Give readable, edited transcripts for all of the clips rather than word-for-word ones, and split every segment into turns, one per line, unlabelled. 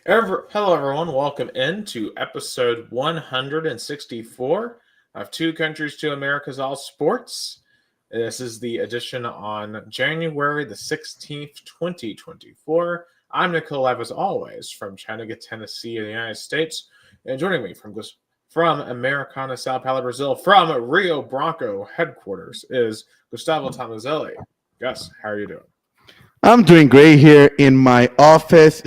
Hello, everyone. Welcome into episode 164 of Two Countries, Two Americas, All Sports. This is the edition on January the 16th, 2024. I'm Nicole, as always, from Chattanooga, Tennessee, in the United States. And joining me from Americana, Sao Paulo, Brazil, from Rio Branco headquarters is Gustavo Tomazeli. Gus, how are you doing?
I'm doing great here in my office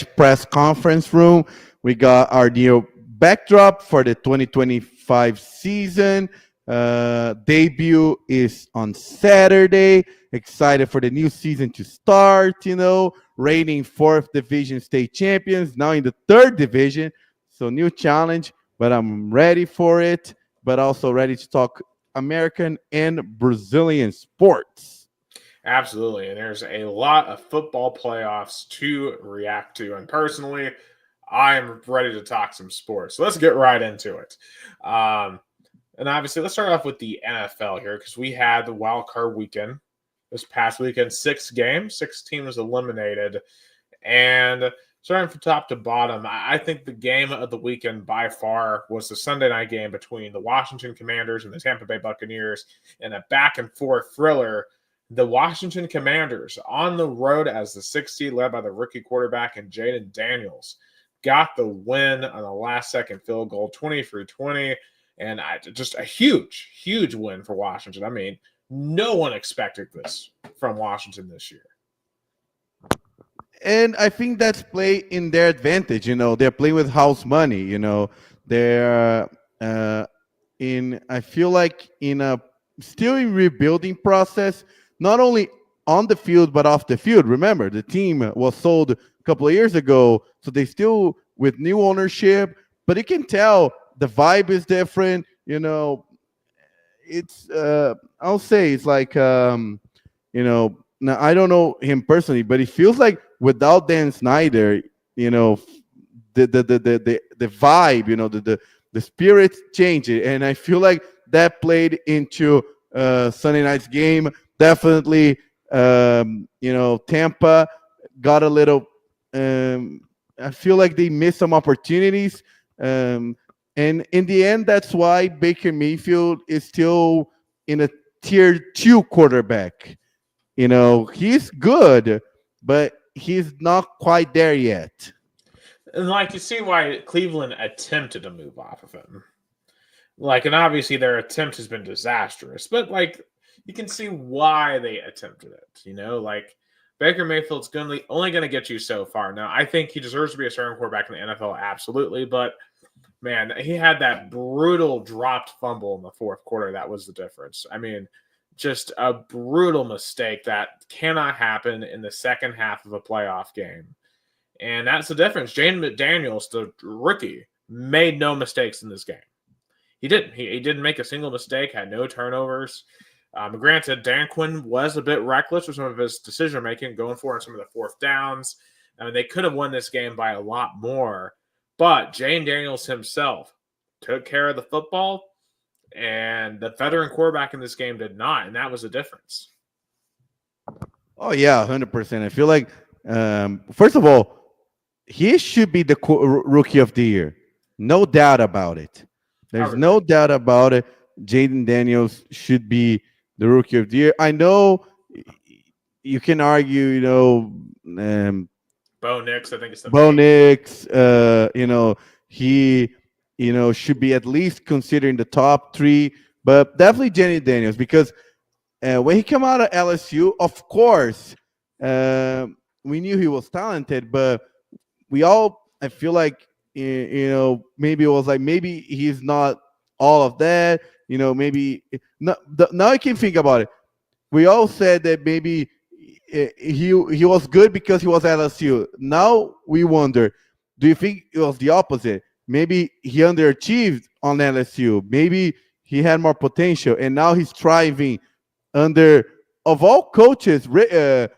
/ press conference room. We got our new backdrop for the 2025 season. Debut is on Saturday. Excited for the new season to start. Reigning fourth division state champions, now in the third division. So new challenge, but I'm ready for it. But also ready to talk American and Brazilian sports.
Absolutely. And there's a lot of football playoffs to react to. And personally, I'm ready to talk some sports. So let's get right into it. And obviously, let's start off with the NFL here because we had the wild card weekend this past weekend, 6 games, 6 teams eliminated. And starting from top to bottom, I think the game of the weekend by far was the Sunday night game between the Washington Commanders and the Tampa Bay Buccaneers in a back and forth thriller. The Washington Commanders on the road as the 6th seed, led by the rookie quarterback and Jaden Daniels, got the win on a last-second field goal, 20-20, and just a huge, huge win for Washington. I mean, no one expected this from Washington this year.
And I think that's play in their advantage. They're playing with house money. They're I feel like in a still in rebuilding process, not only on the field but off the field. Remember, the team was sold a couple of years ago, so they still with new ownership. But you can tell the vibe is different. It's I'll say it's like now I don't know him personally, but it feels like without Dan Snyder, the vibe, the spirit changed, and I feel like that played into Sunday night's game. Definitely, Tampa got a little. I feel like they missed some opportunities, and in the end, that's why Baker Mayfield is still in a tier 2 quarterback. He's good, but he's not quite there yet.
And you see why Cleveland attempted to move off of him. And obviously their attempt has been disastrous, but you can see why they attempted it. Baker Mayfield's only going to get you so far. Now, I think he deserves to be a starting quarterback in the NFL, absolutely, but man, he had that brutal dropped fumble in the fourth quarter. That was the difference. I mean, just a brutal mistake that cannot happen in the second half of a playoff game. And that's the difference. Jaden McDaniels, the rookie, made no mistakes in this game. He didn't. He didn't make a single mistake, had no turnovers. Granted, Dan Quinn was a bit reckless with some of his decision-making, going for on some of the fourth downs. I mean, they could have won this game by a lot more. But Jaden Daniels himself took care of the football, and the veteran quarterback in this game did not, and that was the difference.
Oh, yeah, 100%. I feel like, first of all, he should be the rookie of the year. No doubt about it. There's no doubt about it. Jaden Daniels should be the rookie of the year. I know you can argue,
Bo Nix, I think it's the
Bo Nix, he, should be at least considering the top 3, but definitely Jaden Daniels, because when he came out of LSU, of course, we knew he was talented, but I feel like, maybe it was like, maybe he's not all of that, maybe now I can think about it. We all said that maybe he was good because he was LSU. Now we wonder, do you think it was the opposite? Maybe he underachieved on LSU. Maybe he had more potential, and now he's thriving under, of all coaches, Ron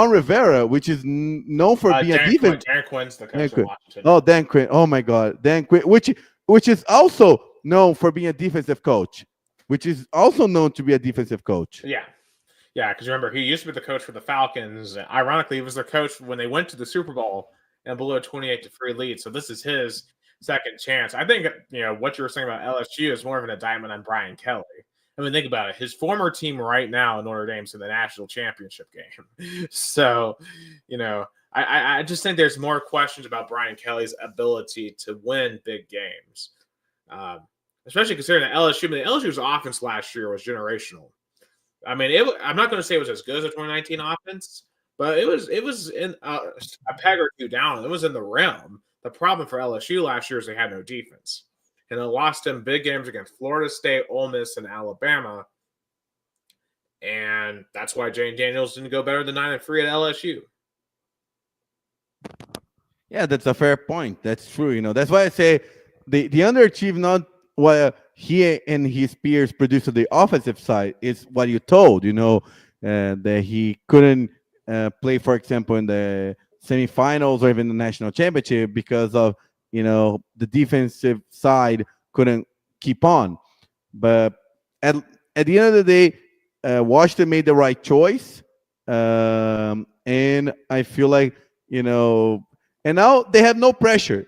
Rivera, which is known for being a defense.
Dan Quinn's the coach of Washington.
Oh, Dan Quinn. Oh my God, Dan Quinn, which is also known for being a defensive coach, which is also known to be a defensive coach.
Yeah, because remember, he used to be the coach for the Falcons. Ironically, he was their coach when they went to the Super Bowl and blew a 28-3 lead. So this is his second chance. I think what you were saying about LSU is more of an indictment on Brian Kelly. I mean, think about it. His former team right now, Notre Dame's in the national championship game. So, I just think there's more questions about Brian Kelly's ability to win big games, especially considering that LSU. I mean, LSU's offense last year was generational. I mean, I'm not going to say it was as good as the 2019 offense, but it was in a peg or two down. It was in the realm. The problem for LSU last year is they had no defense. And they lost in big games against Florida State, Ole Miss, and Alabama. And that's why Jane Daniels didn't go better than 9-3 at LSU.
Yeah, that's a fair point. That's true. That's why I say the underachieve not what he and his peers produced on the offensive side is what you told, that he couldn't play, for example, in the semifinals or even the national championship because of the defensive side couldn't keep on. But at the end of the day, Washington made the right choice, and I feel like and now they have no pressure,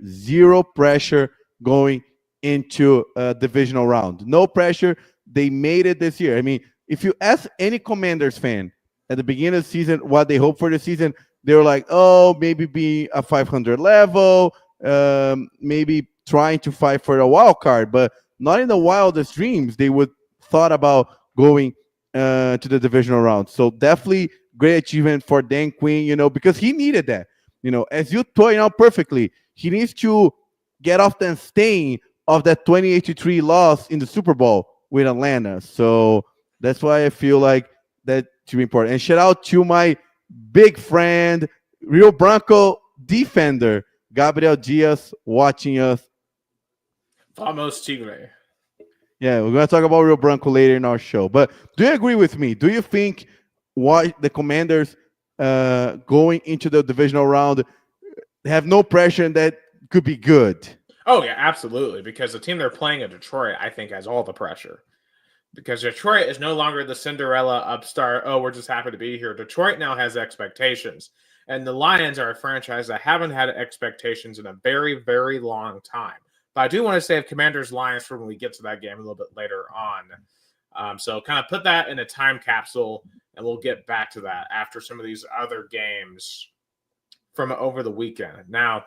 zero pressure going into a divisional round. No pressure. They made it this year. I mean, if you ask any Commanders fan at the beginning of the season what they hope for the season, they were like, oh, maybe be a 500 level, maybe trying to fight for a wild card, but not in the wildest dreams they would thought about going to the divisional round. So definitely great achievement for Dan Quinn, because he needed that. As you point out perfectly, he needs to get off that stain of that 28-3 loss in the Super Bowl with Atlanta. So that's why I feel like that should be important. And shout out to my big friend, Rio Branco defender, Gabriel Diaz, watching us.
Vamos Tigre.
Yeah, we're going to talk about Rio Branco later in our show. But do you agree with me? Do you think why the Commanders going into the divisional round have no pressure and that could be good?
Oh, yeah, absolutely. Because the team they're playing at Detroit, I think, has all the pressure. Because Detroit is no longer the Cinderella upstart, oh, we're just happy to be here. Detroit now has expectations. And the Lions are a franchise that haven't had expectations in a very, very long time. But I do want to save Commanders Lions for when we get to that game a little bit later on. So kind of put that in a time capsule, and we'll get back to that after some of these other games from over the weekend. Now,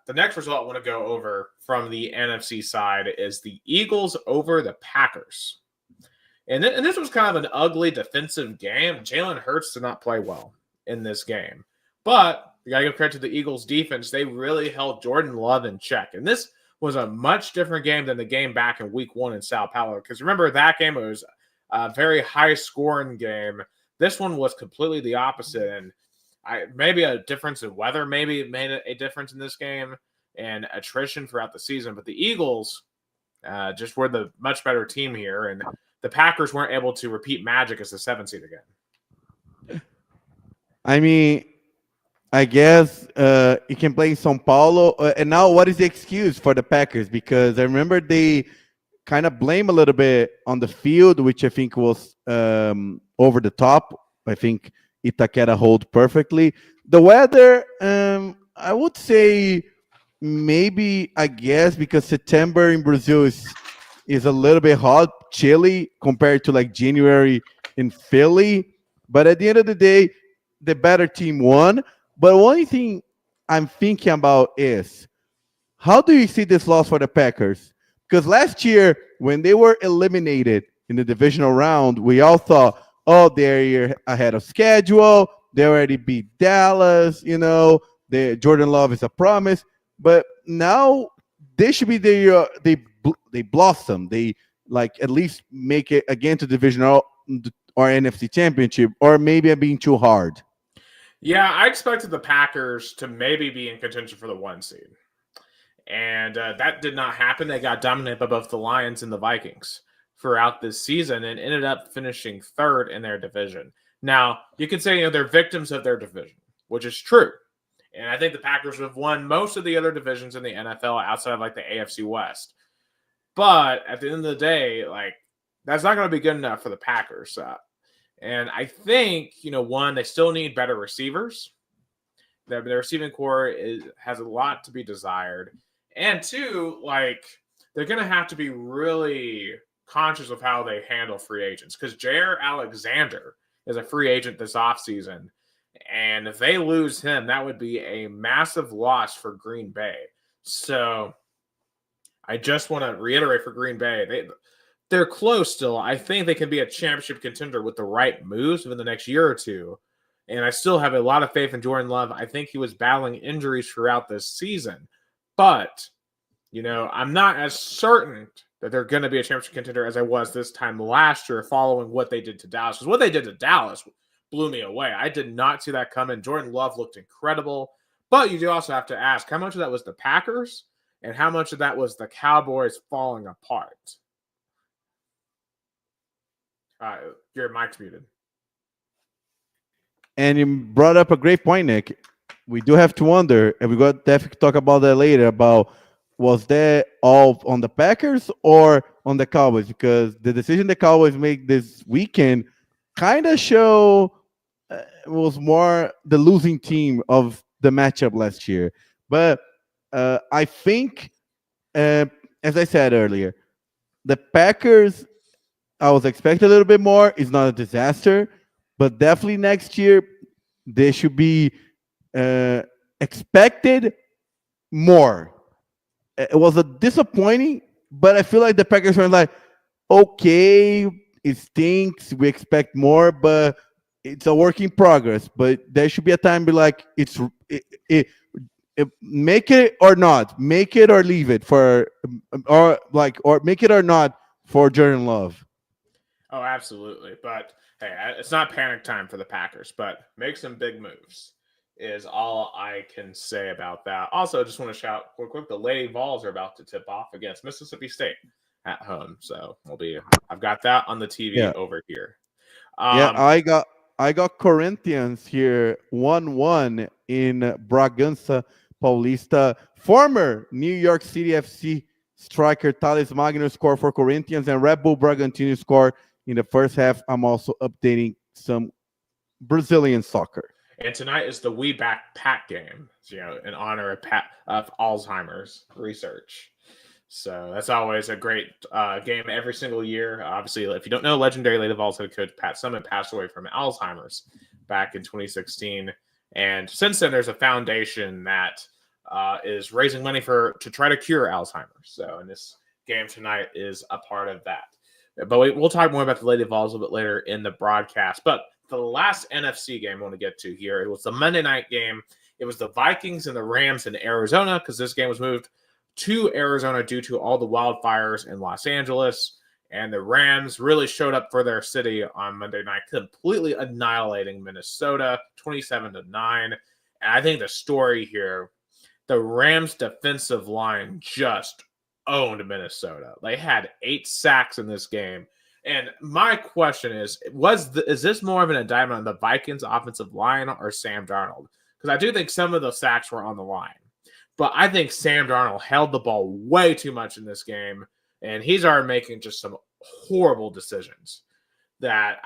the next result I want to go over from the NFC side is the Eagles over the Packers. And this was kind of an ugly defensive game. Jalen Hurts did not play well in this game. But you got to give credit to the Eagles defense. They really held Jordan Love in check. And this was a much different game than the game back in week 1 in Sao Paulo. Because remember, that game, it was a very high-scoring game. This one was completely the opposite. And maybe a difference in weather maybe made a difference in this game and attrition throughout the season. But the Eagles just were the much better team here. And the Packers weren't able to repeat magic as the 7th seed again.
I mean, I guess you can play in São Paulo. And now what is the excuse for the Packers? Because I remember they kind of blame a little bit on the field, which I think was over the top. I think Itaquera hold perfectly. The weather, I would say maybe, I guess, because September in Brazil is a little bit hot, chilly compared to like January in Philly. But at the end of the day, the better team won. But one thing I'm thinking about is, how do you see this loss for the Packers? Because last year, when they were eliminated in the divisional round, we all thought, oh, they're ahead of schedule. They already beat Dallas. The Jordan Love is a promise. But now they should be they blossom. They at least make it again to divisional or NFC championship, or maybe I'm being too hard.
Yeah, I expected the Packers to maybe be in contention for the 1 seed. And that did not happen. They got dominated by both the Lions and the Vikings throughout this season and ended up finishing 3rd in their division. Now, you could say they're victims of their division, which is true. And I think the Packers have won most of the other divisions in the NFL outside of the AFC West. But at the end of the day, that's not going to be good enough for the Packers. And I think, one, they still need better receivers. their receiving core has a lot to be desired, and two, like they're gonna have to be really conscious of how they handle free agents because Jair Alexander is a free agent this offseason. And if they lose him, that would be a massive loss for Green Bay. So I just want to reiterate for Green Bay, they're close still. I think they can be a championship contender with the right moves within the next year or two. And I still have a lot of faith in Jordan Love. I think he was battling injuries throughout this season. But, I'm not as certain that they're going to be a championship contender as I was this time last year following what they did to Dallas. Because what they did to Dallas blew me away. I did not see that coming. Jordan Love looked incredible. But you do also have to ask, how much of that was the Packers and how much of that was the Cowboys falling apart? Your mic's muted.
And you brought up a great point, Nick. We do have to wonder, and we got to definitely talk about that later, about was that all on the Packers or on the Cowboys? Because the decision the Cowboys made this weekend kind of show was more the losing team of the matchup last year. But I think, as I said earlier, the Packers, I was expecting a little bit more. It's not a disaster, but definitely next year they should be expected more. It was a disappointing, but I feel like the Packers were like, okay, it stinks. We expect more, but it's a work in progress. But there should be a time be like, make it or not, make it or leave it for, or make it or not for Jordan Love.
Oh, absolutely. But hey, it's not panic time for the Packers, but make some big moves is all I can say about that. Also, just want to shout real quick, the Lady Vols are about to tip off against Mississippi State at home. So I've got that on the TV over here.
I got Corinthians here 1-1 in Bragança Paulista. Former New York City FC striker Thales Magno scored for Corinthians, and Red Bull Bragantino scored in the first half. I'm also updating some Brazilian soccer.
And tonight is the We Back Pat game, in honor of Alzheimer's research. So that's always a great game every single year. Obviously, if you don't know, legendary Lady Vols head coach Pat Summitt passed away from Alzheimer's back in 2016. And since then, there's a foundation that is raising money to try to cure Alzheimer's. So, and this game tonight is a part of that. But we'll talk more about the Lady Vols a little bit later in the broadcast. But the last NFC game I want to get to here, it was the Monday night game. It was the Vikings and the Rams in Arizona because this game was moved to Arizona due to all the wildfires in Los Angeles. And the Rams really showed up for their city on Monday night, completely annihilating Minnesota 27-9. And I think the story here, the Rams defensive line just owned Minnesota. They had 8 sacks in this game. And my question is this more of an indictment on the Vikings offensive line or Sam Darnold? Because I do think some of the sacks were on the line. But I think Sam Darnold held the ball way too much in this game. And he's already making just some horrible decisions that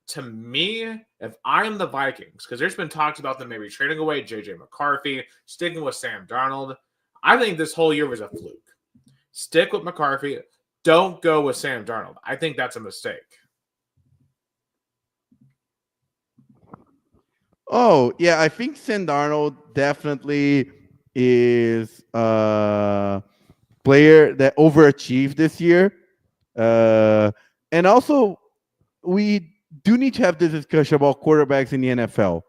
to me, if I'm the Vikings, because there's been talks about them maybe trading away J.J. McCarthy, sticking with Sam Darnold. I think this whole year was a fluke. Stick with McCarthy. Don't go with Sam Darnold. I think that's a mistake.
Oh, yeah. I think Sam Darnold definitely is a player that overachieved this year. And also, we do need to have this discussion about quarterbacks in the NFL.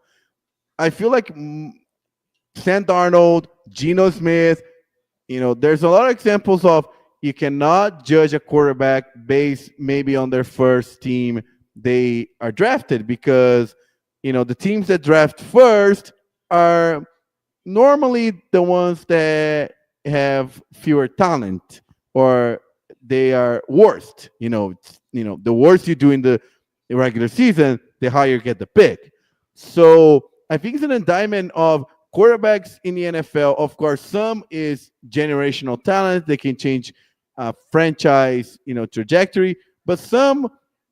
I feel like Sam Darnold, Geno Smith, there's a lot of examples of you cannot judge a quarterback based maybe on their first team they are drafted because, the teams that draft first are normally the ones that have fewer talent or they are worst. The worse you do in the regular season, the higher you get the pick. So I think it's an indictment of quarterbacks in the NFL. Of course, some is generational talent. They can change franchise, trajectory. But some,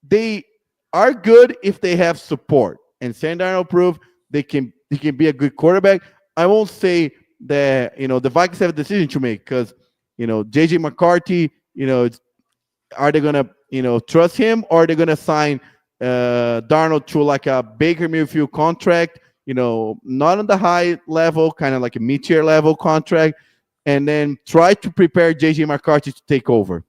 they are good if they have support. And Sam Darnold proved he can be a good quarterback. I won't say that the Vikings have a decision to make because JJ McCarthy, are they gonna trust him, or are they gonna sign Darnold to like a Baker Mayfield contract? Not on the high level, kind of like a mid-tier level contract, and then try to prepare JJ McCarthy to take over.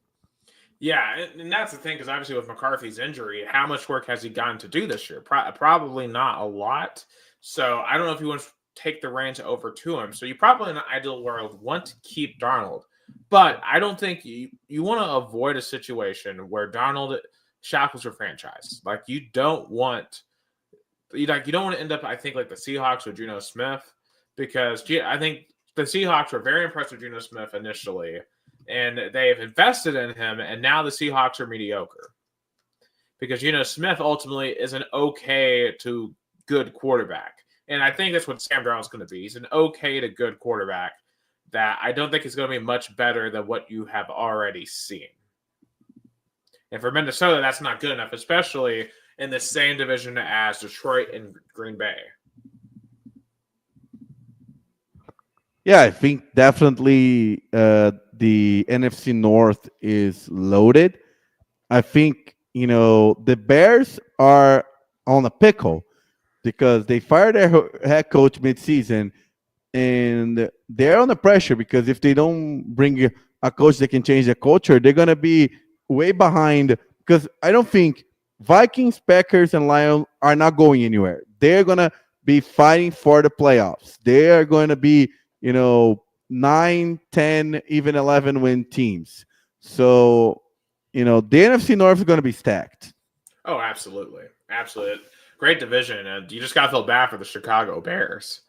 Yeah, and that's the thing, because obviously with McCarthy's injury, how much work has he gotten to do this year? Probably not a lot. So I don't know if he wants to take the reins over to him. So you probably in an ideal world want to keep Darnold, but I don't think you want to avoid a situation where Darnold shackles your franchise. Like you don't want to end up, I think, like the Seahawks with Geno Smith, because I think the Seahawks were very impressed with Geno Smith initially, and they've invested in him, and now the Seahawks are mediocre because Smith ultimately is an okay to good quarterback, and I think that's what Sam Darnold's going to be. He's an okay to good quarterback that I don't think is going to be much better than what you have already seen. And for Minnesota, that's not good enough, especially in the same division as Detroit and Green Bay.
Yeah, I think definitely the NFC North is loaded. I think, the Bears are on a pickle because they fired their head coach midseason, and they're under pressure because if they don't bring a coach that can change the culture, they're going to be way behind. Because I don't think Vikings, Packers, and Lions are not going anywhere. They're going to be fighting for the playoffs. They are going to be, 9, 10, even 11 win teams. So, the NFC North is going to be stacked.
Oh, absolutely. Absolutely. Great division. And you just got to feel bad for the Chicago Bears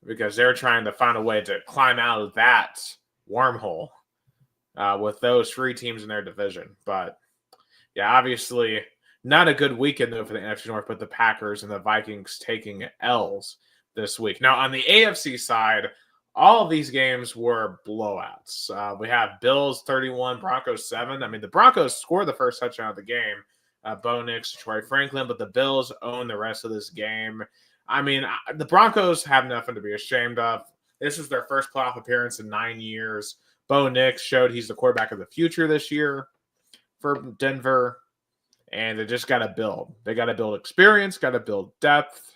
because they're trying to find a way to climb out of that wormhole with those three teams in their division. But, yeah, obviously not a good weekend, though, for the NFC North, but the Packers and the Vikings taking L's this week. Now, on the AFC side, all of these games were blowouts. We have Bills 31, Broncos 7. I mean, the Broncos scored the first touchdown of the game. Bo Nix, Troy Franklin, but the Bills own the rest of this game. I mean, the Broncos have nothing to be ashamed of. This is their first playoff appearance in 9 years. Bo Nix showed he's the quarterback of the future this year for Denver, and they just got to build. They got to build experience, got to build depth,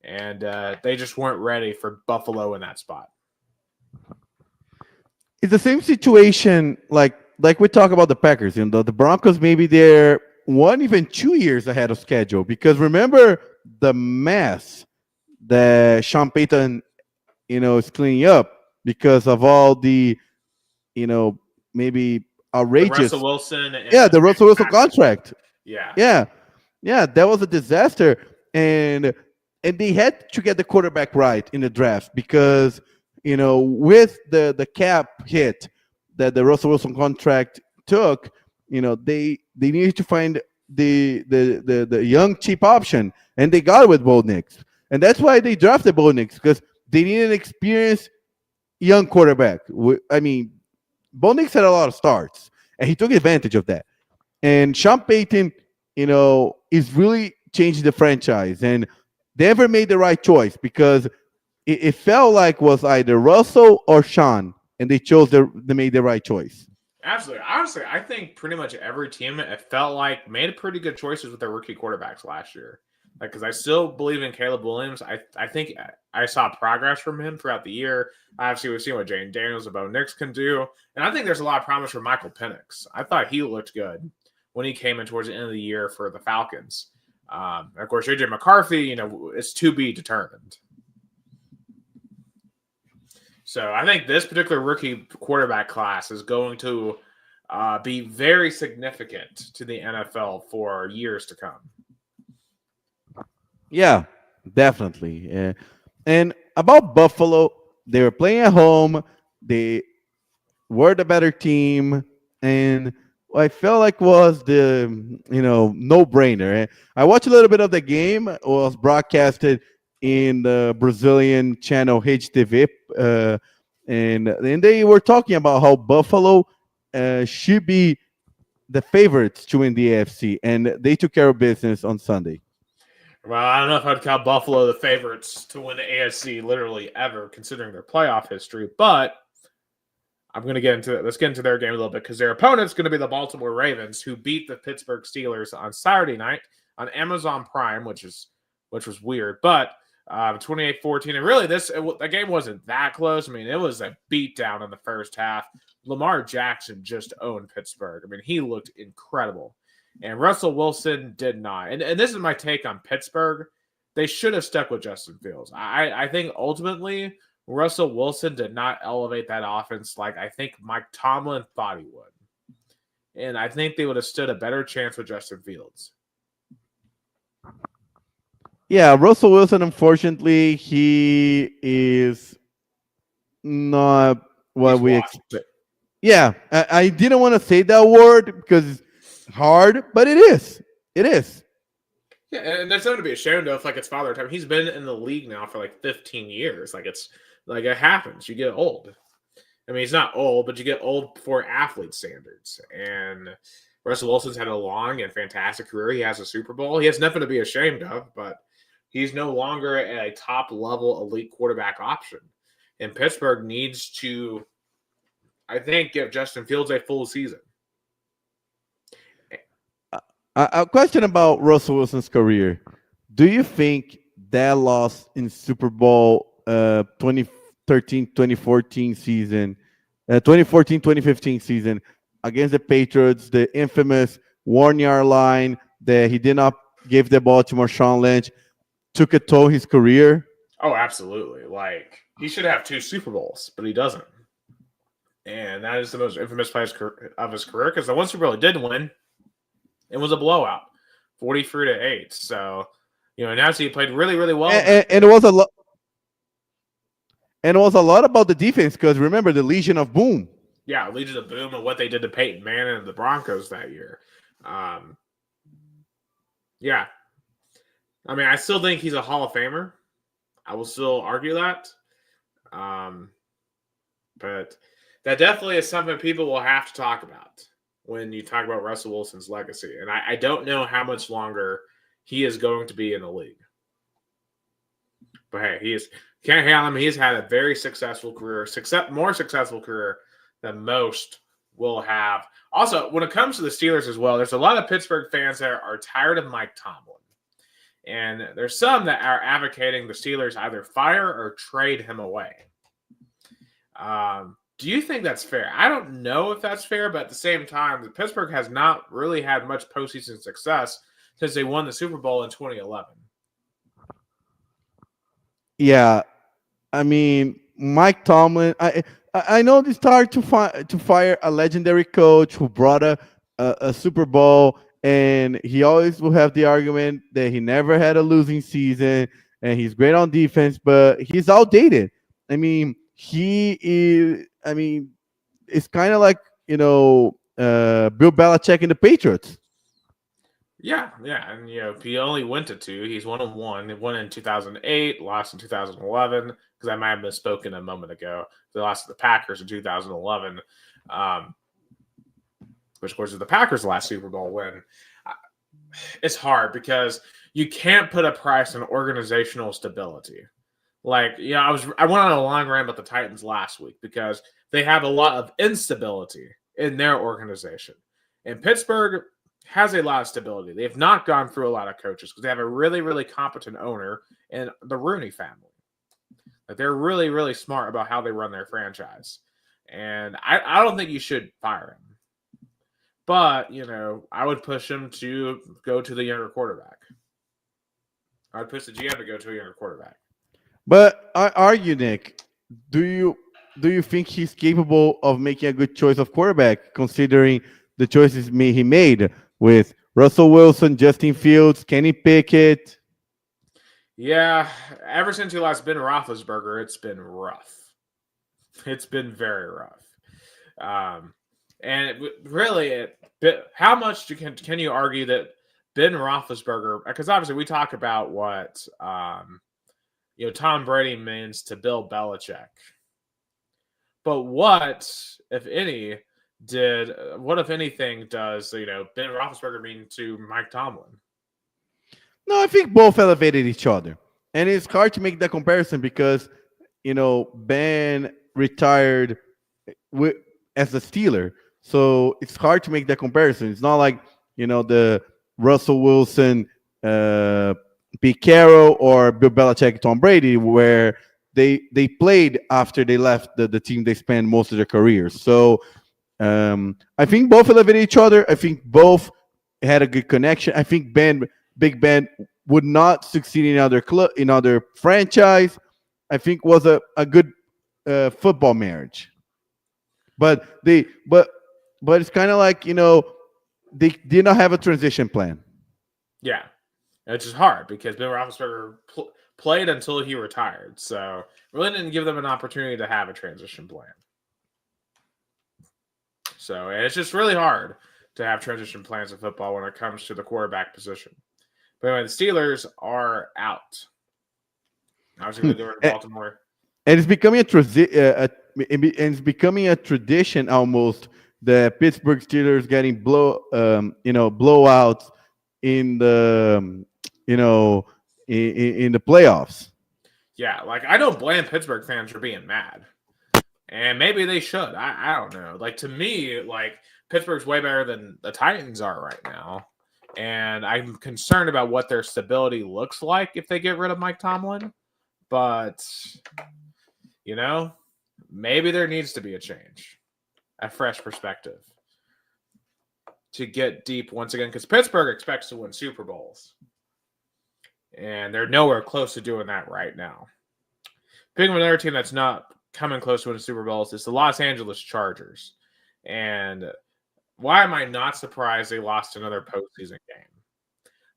and they just weren't ready for Buffalo in that spot.
It's the same situation like we talk about the Packers. The Broncos, maybe they're 1, even 2 years ahead of schedule, because remember the mess that Sean Payton, is cleaning up because of all the, maybe outrageous.
The Russell Wilson.
The Russell Wilson contract.
Yeah.
That was a disaster, and they had to get the quarterback right in the draft because with the cap hit that the Russell Wilson contract took, they needed to find the young cheap option, and they got it with Bo Nix, and that's why they drafted Bo Nix, because they need an experienced young quarterback. I mean, Bo Nix had a lot of starts, and he took advantage of that. And Sean Payton, is really changing the franchise, and Denver made the right choice because it felt like was either Russell or Sean, and they made the right choice.
Absolutely. Honestly, I think pretty much every team, it felt like, made pretty good choices with their rookie quarterbacks last year. Like, because I still believe in Caleb Williams. I think I saw progress from him throughout the year. Obviously, we've seen what Jane Daniels and Bo Nix can do. And I think there's a lot of promise for Michael Penix. I thought he looked good when he came in towards the end of the year for the Falcons. Of course, JJ McCarthy, it's to be determined. So I think this particular rookie quarterback class is going to be very significant to the NFL for years to come.
Yeah, definitely. And about Buffalo, they were playing at home. They were the better team, and I felt like was the no-brainer. I watched a little bit of the game. It was broadcasted in the Brazilian channel HTV, and they were talking about how Buffalo should be the favorites to win the AFC, and they took care of business on Sunday.
Well, I don't know if I'd call Buffalo the favorites to win the AFC literally ever, considering their playoff history, but I'm going to get into it. Let's get into their game a little bit because their opponent's going to be the Baltimore Ravens, who beat the Pittsburgh Steelers on Saturday night on Amazon Prime, which was weird, but 28-14. And really, the game wasn't that close. I mean, it was a beatdown in the first half. Lamar Jackson just owned Pittsburgh. I mean, he looked incredible. And Russell Wilson did not. And this is my take on Pittsburgh. They should have stuck with Justin Fields. I think ultimately Russell Wilson did not elevate that offense like I think Mike Tomlin thought he would. And I think they would have stood a better chance with Justin Fields.
Yeah, Russell Wilson, unfortunately, he is not what we expect. Yeah, I didn't want to say that word because it's hard, but it is. It is.
Yeah, and there's nothing to be ashamed of. Like, it's father time. He's been in the league now for like 15 years. Like, it's like it happens. You get old. I mean, he's not old, but you get old for athlete standards. And Russell Wilson's had a long and fantastic career. He has a Super Bowl. He has nothing to be ashamed of, but he's no longer a top-level elite quarterback option. And Pittsburgh needs to, I think, give Justin Fields a full season.
A question about Russell Wilson's career. Do you think that loss in Super Bowl 2013-2014 season, 2014-2015 season against the Patriots, the infamous 1 yard line that he did not give the ball to Marshawn Lynch, took a toll his career?
Oh, absolutely. Like, he should have 2 Super Bowls, but he doesn't. And that is the most infamous play of his career because the one Super Bowl he did win, it was a blowout, 43-8. So, now he played really, really well.
And it was a lot. And it was a lot about the defense because remember the Legion of Boom.
Yeah, Legion of Boom and what they did to Peyton Manning and the Broncos that year. Yeah. I mean, I still think he's a Hall of Famer. I will still argue that. But that definitely is something people will have to talk about when you talk about Russell Wilson's legacy. And I don't know how much longer he is going to be in the league. But hey, can't hate him. He's had a very successful career, more successful career than most will have. Also, when it comes to the Steelers as well, there's a lot of Pittsburgh fans that are tired of Mike Tomlin. And there's some that are advocating the Steelers either fire or trade him away. Do you think that's fair? I don't know if that's fair, but at the same time, Pittsburgh has not really had much postseason success since they won the Super Bowl in 2011.
Yeah, I mean, Mike Tomlin. I know it's hard to fire a legendary coach who brought a Super Bowl, and he always will have the argument that he never had a losing season, and he's great on defense, but he's outdated. I mean, he is. I mean, it's kind of like Bill Belichick and the Patriots.
Yeah, and he only went to 2. He's 1-1. He won in 2008, lost in 2011. Because I might have misspoken a moment ago. They lost to the Packers in 2011, which of course is the Packers' last Super Bowl win. It's hard because you can't put a price on organizational stability. Like, I went on a long rant about the Titans last week because they have a lot of instability in their organization, and Pittsburgh has a lot of stability. They have not gone through a lot of coaches because they have a really, really competent owner in the Rooney family. Like, they're really, really smart about how they run their franchise. And I don't think you should fire him. But, I would push him to go to the younger quarterback. I would push the GM to go to a younger quarterback.
But I argue, Nick, do you think he's capable of making a good choice of quarterback, considering the choices he made with Russell Wilson, Justin Fields, Kenny Pickett?
Yeah, ever since he lost Ben Roethlisberger, it's been rough. It's been very rough. How much can you argue that Ben Roethlisberger? Because obviously we talk about what Tom Brady means to Bill Belichick, but what, if anything, does Ben Roethlisberger mean to Mike Tomlin?
No, I think both elevated each other. And it's hard to make that comparison because, Ben retired with, as a Steeler. So it's hard to make that comparison. It's not like, the Russell Wilson, Pete Carroll, or Bill Belichick, Tom Brady, where they played after they left the team they spent most of their careers. So I think both elevated each other. I think both had a good connection. I think Big Ben would not succeed in other club, in other franchise. I think was a good football marriage. But but it's kind of like they did not have a transition plan.
Yeah, which is hard because Ben Roethlisberger played until he retired, so really didn't give them an opportunity to have a transition plan. So it's just really hard to have transition plans in football when it comes to the quarterback position. But anyway, the Steelers are out. Obviously, they were in Baltimore.
And it's becoming it's becoming a tradition almost, the Pittsburgh Steelers getting blowouts in the in the playoffs.
Yeah, like I don't blame Pittsburgh fans for being mad. And maybe they should. I don't know. Like to me, like Pittsburgh's way better than the Titans are right now. And I'm concerned about what their stability looks like if they get rid of Mike Tomlin. But maybe there needs to be a change, a fresh perspective to get deep once again, because Pittsburgh expects to win Super Bowls. And they're nowhere close to doing that right now. Picking another team that's not coming close to winning Super Bowls is the Los Angeles Chargers. And why am I not surprised they lost another postseason game?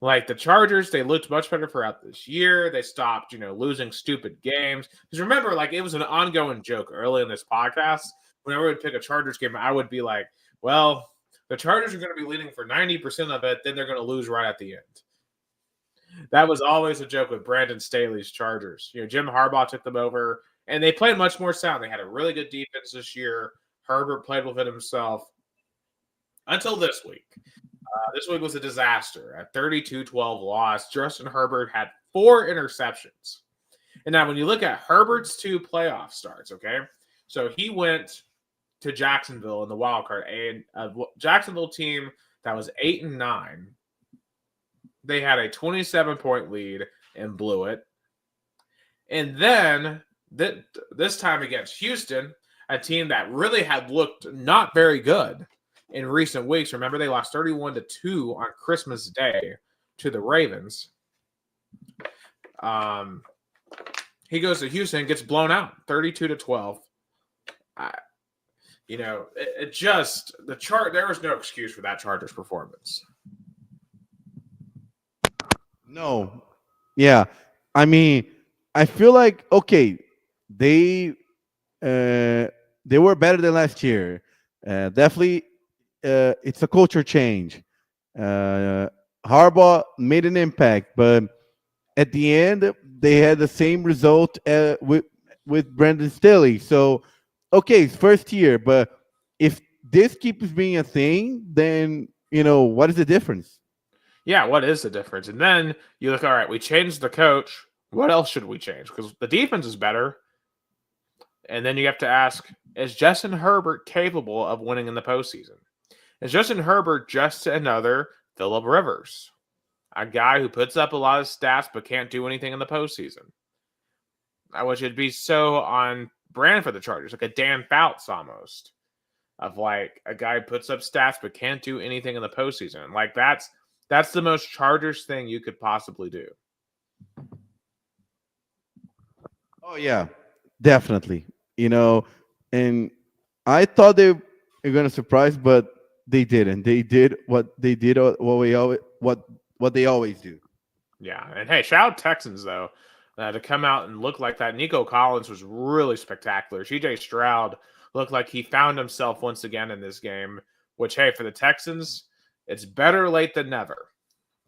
Like the Chargers, they looked much better throughout this year. They stopped, losing stupid games. Because remember, like it was an ongoing joke early in this podcast. Whenever we'd pick a Chargers game, I would be like, well, the Chargers are going to be leading for 90% of it. Then they're going to lose right at the end. That was always a joke with Brandon Staley's Chargers. Jim Harbaugh took them over, and they played much more sound. They had a really good defense this year. Herbert played with it himself until this week. This week was a disaster. A 32-12 loss. Justin Herbert had 4 interceptions. And now when you look at Herbert's 2 playoff starts, okay? So he went to Jacksonville in the wild card. A Jacksonville team that was 8-9. They had a 27-point lead and blew it. And then this time against Houston, a team that really had looked not very good in recent weeks. Remember, they lost 31-2 on Christmas Day to the Ravens. He goes to Houston and gets blown out 32-12. It just there was no excuse for that Chargers performance.
No. Yeah. I mean, I feel like they were better than last year. Definitely it's a culture change. Harbaugh made an impact, but at the end they had the same result with Brandon Staley. So it's first year, but if this keeps being a thing, then what is the difference?
Yeah, what is the difference? And then you look, all right, we changed the coach. What else should we change? Because the defense is better. And then you have to ask, is Justin Herbert capable of winning in the postseason? Is Justin Herbert just another Phillip Rivers? A guy who puts up a lot of stats but can't do anything in the postseason? I wish it'd be so on brand for the Chargers, like a Dan Fouts almost. Of like a guy who puts up stats but can't do anything in the postseason. Like that's the most Chargers thing you could possibly do.
Oh yeah, definitely. And I thought they were going to surprise, but they didn't. They did what they did. What they always do.
Yeah, and hey, shout out Texans though to come out and look like that. Nico Collins was really spectacular. C.J. Stroud looked like he found himself once again in this game. Which hey, for the Texans, it's better late than never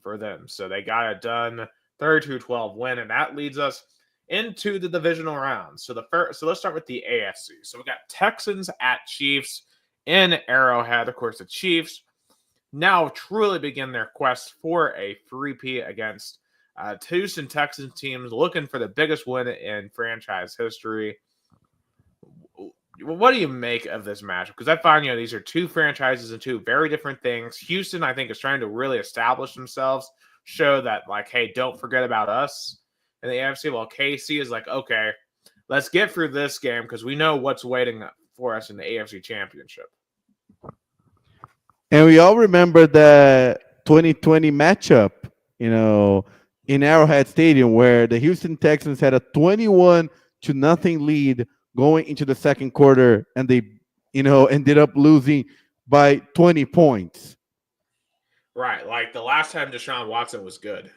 for them. So they got it done. 32-12 win, and that leads us into the divisional round. So let's start with the AFC. So we got Texans at Chiefs in Arrowhead. Of course, the Chiefs now truly begin their quest for a 3P against Houston Texans teams looking for the biggest win in franchise history. What do you make of this matchup? Because I find, these are two franchises and two very different things. Houston, I think, is trying to really establish themselves, show that, like, hey, don't forget about us in the AFC. While KC is like, okay, let's get through this game because we know what's waiting for us in the AFC Championship.
And we all remember the 2020 matchup, in Arrowhead Stadium, where the Houston Texans had a 21-0 lead going into the second quarter, and they, ended up losing by 20 points.
Right, like the last time Deshaun Watson was good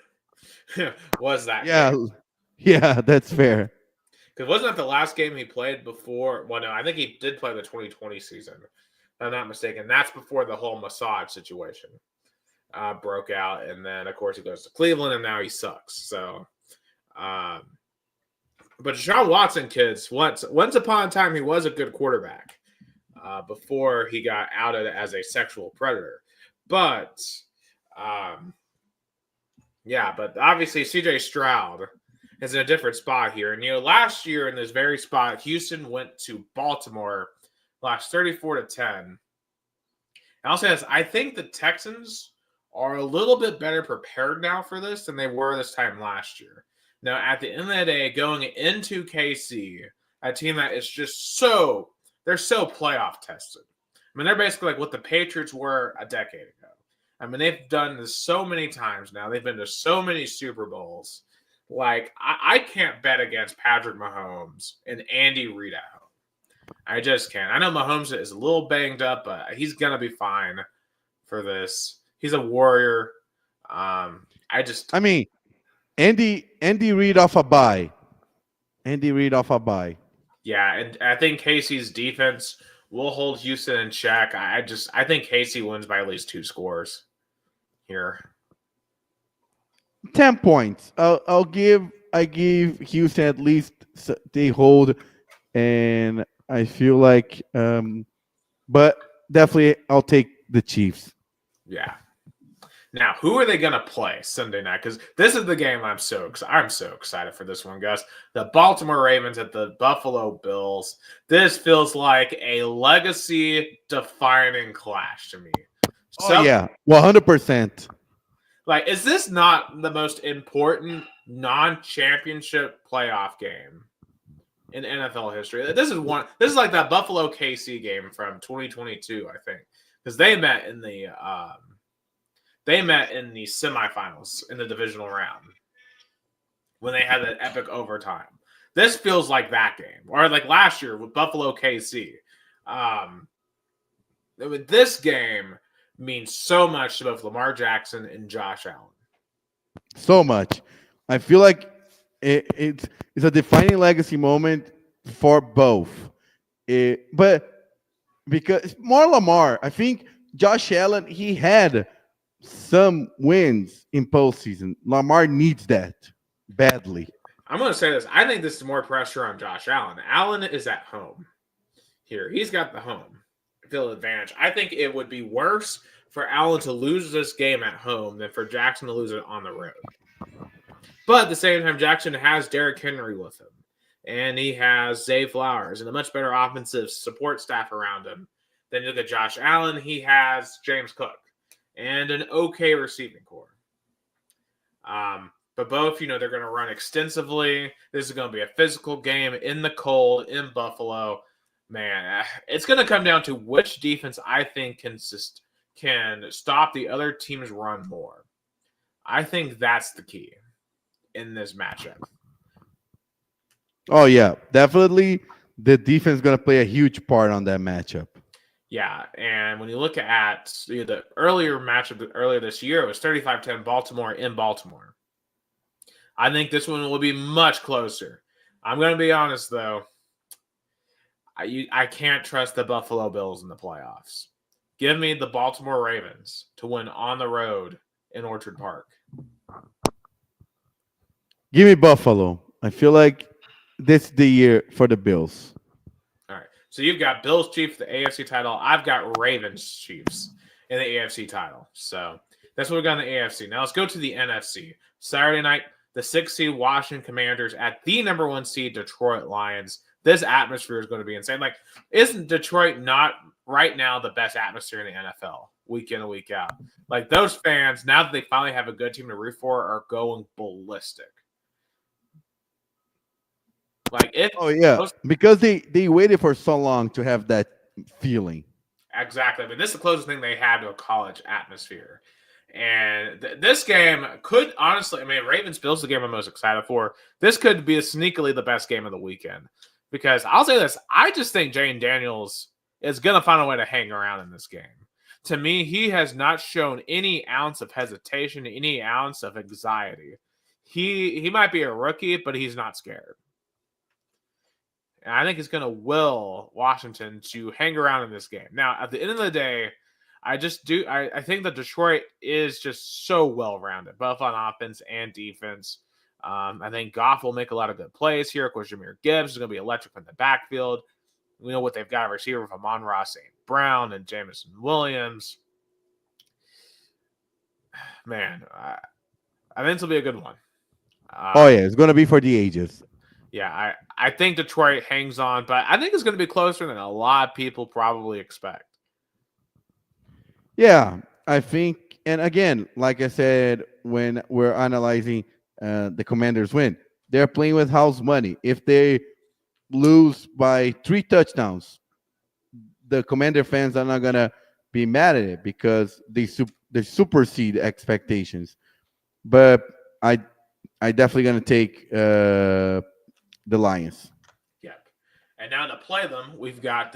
was that
game. Yeah, that's fair.
Because wasn't that the last game he played before? Well, no, I think he did play the 2020 season, if I'm not mistaken. That's before the whole massage situation broke out. And then, of course, he goes to Cleveland, and now he sucks. So, but Deshaun Watson, kids, once upon a time, he was a good quarterback before he got outed as a sexual predator. But, but obviously CJ Stroud is in a different spot here. And, last year in this very spot, Houston went to Baltimore, lost 34-10. And I'll say this, I think the Texans are a little bit better prepared now for this than they were this time last year. Now, at the end of the day, going into KC, a team that is just they're so playoff tested. I mean, they're basically like what the Patriots were a decade ago. I mean, they've done this so many times now. They've been to so many Super Bowls. Like, I can't bet against Patrick Mahomes and Andy Reid at home. I just can't. I know Mahomes is a little banged up, but he's going to be fine for this. He's a warrior.
Andy Reid off a bye.
Yeah, and I think Casey's defense will hold Houston in check. I think Casey wins by at least 2 scores here.
10 points. I give Houston at least they hold, and I feel like, but definitely I'll take the Chiefs.
Yeah. Now, who are they going to play Sunday night? Because this is the game I'm so excited for this one, guys. The Baltimore Ravens at the Buffalo Bills. This feels like a legacy-defining clash to me.
Yeah, 100%.
Like, is this not the most important non-championship playoff game in NFL history? This is like that Buffalo KC game from 2022, I think, because they met in the semifinals in the divisional round when they had that epic overtime. This feels like that game, or like last year with Buffalo KC. This game means so much to both Lamar Jackson and Josh Allen.
So much. I feel like it's a defining legacy moment for both. But because more Lamar, I think Josh Allen, he had some wins in postseason. Lamar needs that badly.
I'm going to say this. I think this is more pressure on Josh Allen. Allen is at home here. He's got the home field advantage. I think it would be worse for Allen to lose this game at home than for Jackson to lose it on the road. But at the same time, Jackson has Derrick Henry with him, and he has Zay Flowers and a much better offensive support staff around him. Then you look at Josh Allen, he has James Cook and an okay receiving core. But both, they're going to run extensively. This is going to be a physical game in the cold in Buffalo. Man, it's going to come down to which defense I think can stop the other team's run more. I think that's the key in this matchup.
Oh, yeah. Definitely the defense is going to play a huge part on that matchup.
Yeah, and when you look at the earlier matchup earlier this year, it was 35-10 Baltimore in Baltimore. I think this one will be much closer. I'm going to be honest, though. I can't trust the Buffalo Bills in the playoffs. Give me the Baltimore Ravens to win on the road in Orchard Park.
Give me Buffalo. I feel like this is the year for the Bills.
All right. So you've got Bills Chiefs, the AFC title. I've got Ravens Chiefs in the AFC title. So That's what we got in the AFC. Now let's go to the NFC. Saturday night, the 6th seed Washington Commanders at the number 1 seed Detroit Lions. This atmosphere is going to be insane. Like, isn't Detroit not right now the best atmosphere in the NFL week in and week out? Like, those fans, now that they finally have a good team to root for, are going ballistic. Like,
Oh yeah, because they waited for so long to have that feeling.
Exactly. I mean, this is the closest thing they have to a college atmosphere. And this game could honestly, I mean, Ravens Bills the game I'm most excited for. This could be sneakily the best game of the weekend. Because I'll say this, I just think Jane Daniels is going to find a way to hang around in this game. To me, he has not shown any ounce of hesitation, any ounce of anxiety. He might be a rookie, but he's not scared. And I think it's going to will Washington to hang around in this game. Now, at the end of the day, I think that Detroit is just so well-rounded, both on offense and defense. I think Goff will make a lot of good plays here. Of course, Jahmyr Gibbs is going to be electric in the backfield. We know what they've got a receiver with Amon-Ra St. Brown and Jameson Williams. Man, I think this will be a good one.
Oh, yeah, it's going to be for the ages.
Yeah, I think Detroit hangs on, but I think it's going to be closer than a lot of people probably expect.
Yeah, I think, and again, like I said, when we're analyzing the Commanders' win, they're playing with house money. If they lose by 3 touchdowns, the Commander fans are not going to be mad at it because they supersede expectations. But I definitely going to take the Lions.
Yep. And now to play them, we've got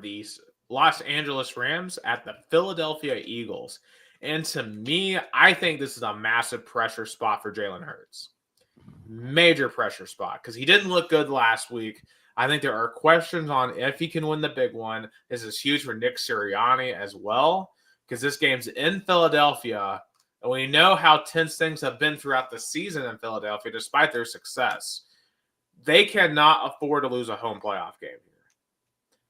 these Los Angeles Rams at the Philadelphia Eagles. And to me, I think this is a massive pressure spot for Jalen Hurts. Major pressure spot because he didn't look good last week. I think there are questions on if he can win the big one. This is huge for Nick Sirianni as well because this game's in Philadelphia. And we know how tense things have been throughout the season in Philadelphia despite their success. They cannot afford to lose a home playoff game here.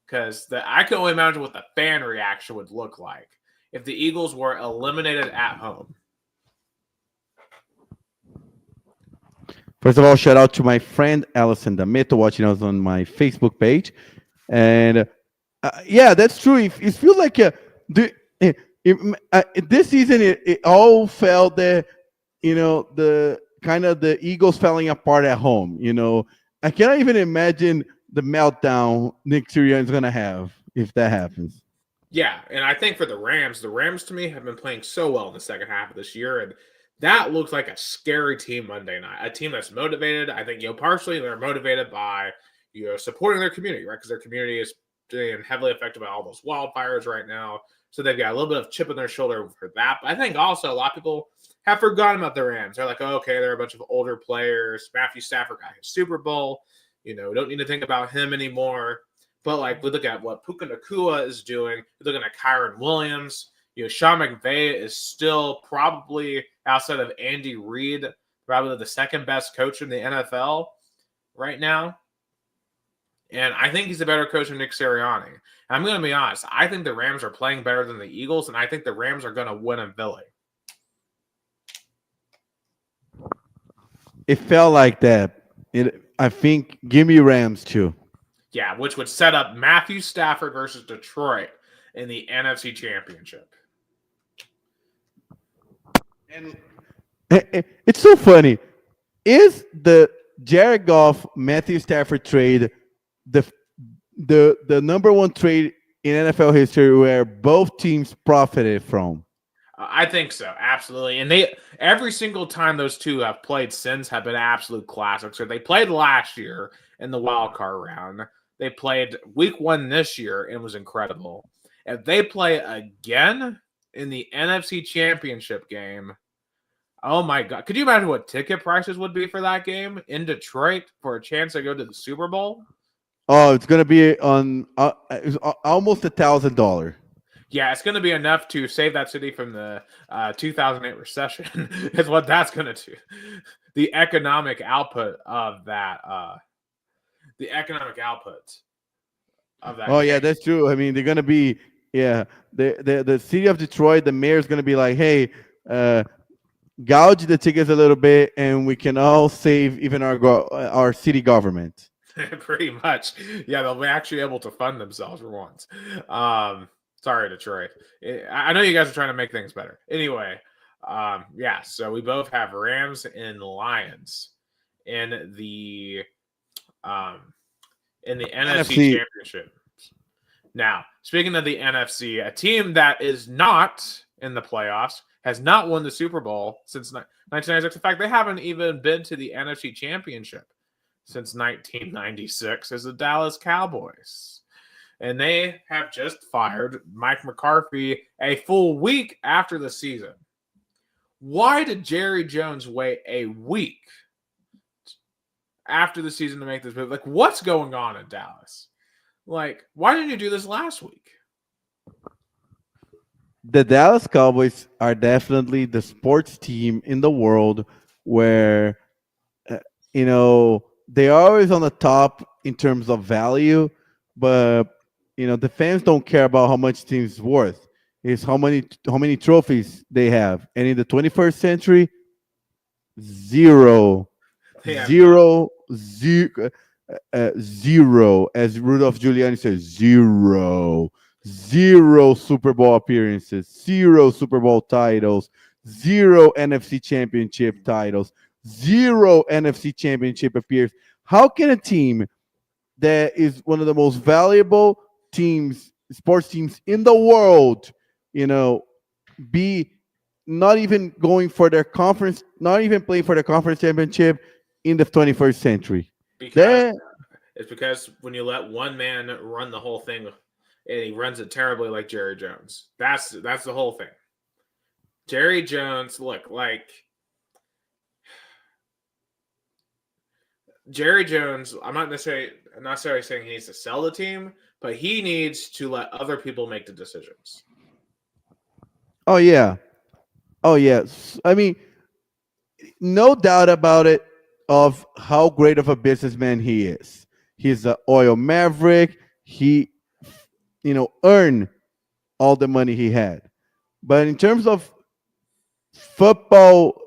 Because I can only imagine what the fan reaction would look like if the Eagles were eliminated at home.
First of all, shout out to my friend Allison D'Ameto watching us on my Facebook page. And yeah, that's true. It feels like this season, it all felt that, the kind of the Eagles falling apart at home. I cannot even imagine the meltdown Nick Sirianni is going to have if that happens.
Yeah, and I think for the Rams to me have been playing so well in the second half of this year, and that looks like a scary team Monday night. A team that's motivated. I think, partially they're motivated by, supporting their community, right? Because their community is being heavily affected by all those wildfires right now. So they've got a little bit of chip on their shoulder for that. But I think also a lot of people have forgotten about the Rams. They're like, oh, okay, they're a bunch of older players. Matthew Stafford got his Super Bowl. We don't need to think about him anymore. But, we look at what Puka Nacua is doing. We're looking at Kyron Williams. Sean McVay is still probably, outside of Andy Reid, probably the second best coach in the NFL right now. And I think he's a better coach than Nick Sirianni. And I'm going to be honest. I think the Rams are playing better than the Eagles, and I think the Rams are going to win in Philly.
It felt like that. I think give me Rams too.
Yeah, which would set up Matthew Stafford versus Detroit in the NFC Championship.
And it's so funny. Is the Jared Goff Matthew Stafford trade the number one trade in NFL history where both teams profited from?
I think so, absolutely. And every single time those two have played since have been absolute classics. So they played last year in the wild card round. They played week 1 this year and was incredible. If they play again in the NFC Championship game, oh my God. Could you imagine what ticket prices would be for that game in Detroit for a chance to go to the Super Bowl?
Oh, it's going to be on almost $1,000.
Yeah, it's going to be enough to save that city from the 2008 recession is what that's going to do. The economic output of that.
Oh, yeah, that's true. I mean, they're going to be Yeah, the city of Detroit, the mayor's gonna be like, hey, uh, gouge the tickets a little bit, and we can all save even our city government.
Pretty much. Yeah, they'll be actually able to fund themselves for once. Um, Sorry, Detroit. I know you guys are trying to make things better. Anyway, yeah, so we both have Rams and Lions in the um NFC
NFC.
Championship. Now, speaking of the NFC, a team that is not in the playoffs has not won the Super Bowl since 1996. In fact, they haven't even been to the NFC Championship since 1996 is the Dallas Cowboys. And they have just fired Mike McCarthy a full week after the season. Why did Jerry Jones wait a week after the season to make this move? Like, what's going on in Dallas? Like, why didn't you do this last week?
The Dallas Cowboys are definitely the sports team in the world where, uh, they're always on the top in terms of value, but the fans don't care about how much team's worth. It's how many trophies they have. And in the 21st century, zero,
They have not.
zero, zero, zero, as Rudolph Giuliani says, zero, zero Super Bowl appearances, zero Super Bowl titles, zero NFC Championship titles, zero NFC Championship appearances. How can a team that is one of the most valuable sports teams in the world, be not even going for their conference, not even playing for the conference championship in the 21st century?
Because it's because when you let one man run the whole thing and he runs it terribly like Jerry Jones. That's the whole thing. Jerry Jones, look, like Jerry Jones, I'm not necessarily saying he needs to sell the team, but he needs to let other people make the decisions.
Oh yeah. Oh yes. I mean, no doubt about it of how great of a businessman he is. He's an oil maverick. He, earned all the money he had. But in terms of football,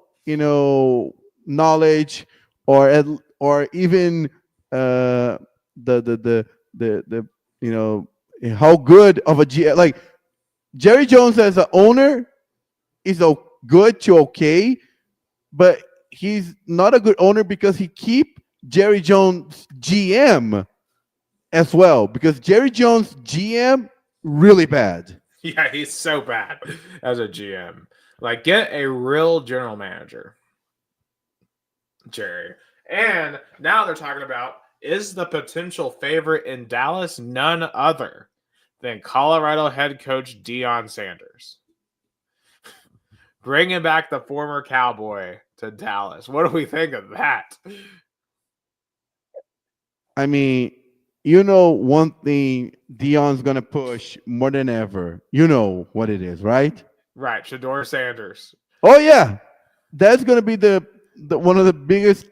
knowledge, or even the how good of a G, like Jerry Jones as an owner is good to okay, but he's not a good owner because he keep Jerry Jones GM as well, because Jerry Jones GM really bad.
Yeah, he's so bad as a GM. Like, get a real general manager, Jerry. And now they're talking about is the potential favorite in Dallas none other than Colorado head coach Deion Sanders. Bringing back the former Cowboy to Dallas. What do we think of that?
I mean, one thing Dion's gonna push more than ever. You know what it is, right?
Right, Shador Sanders.
Oh yeah, that's gonna be the one of the biggest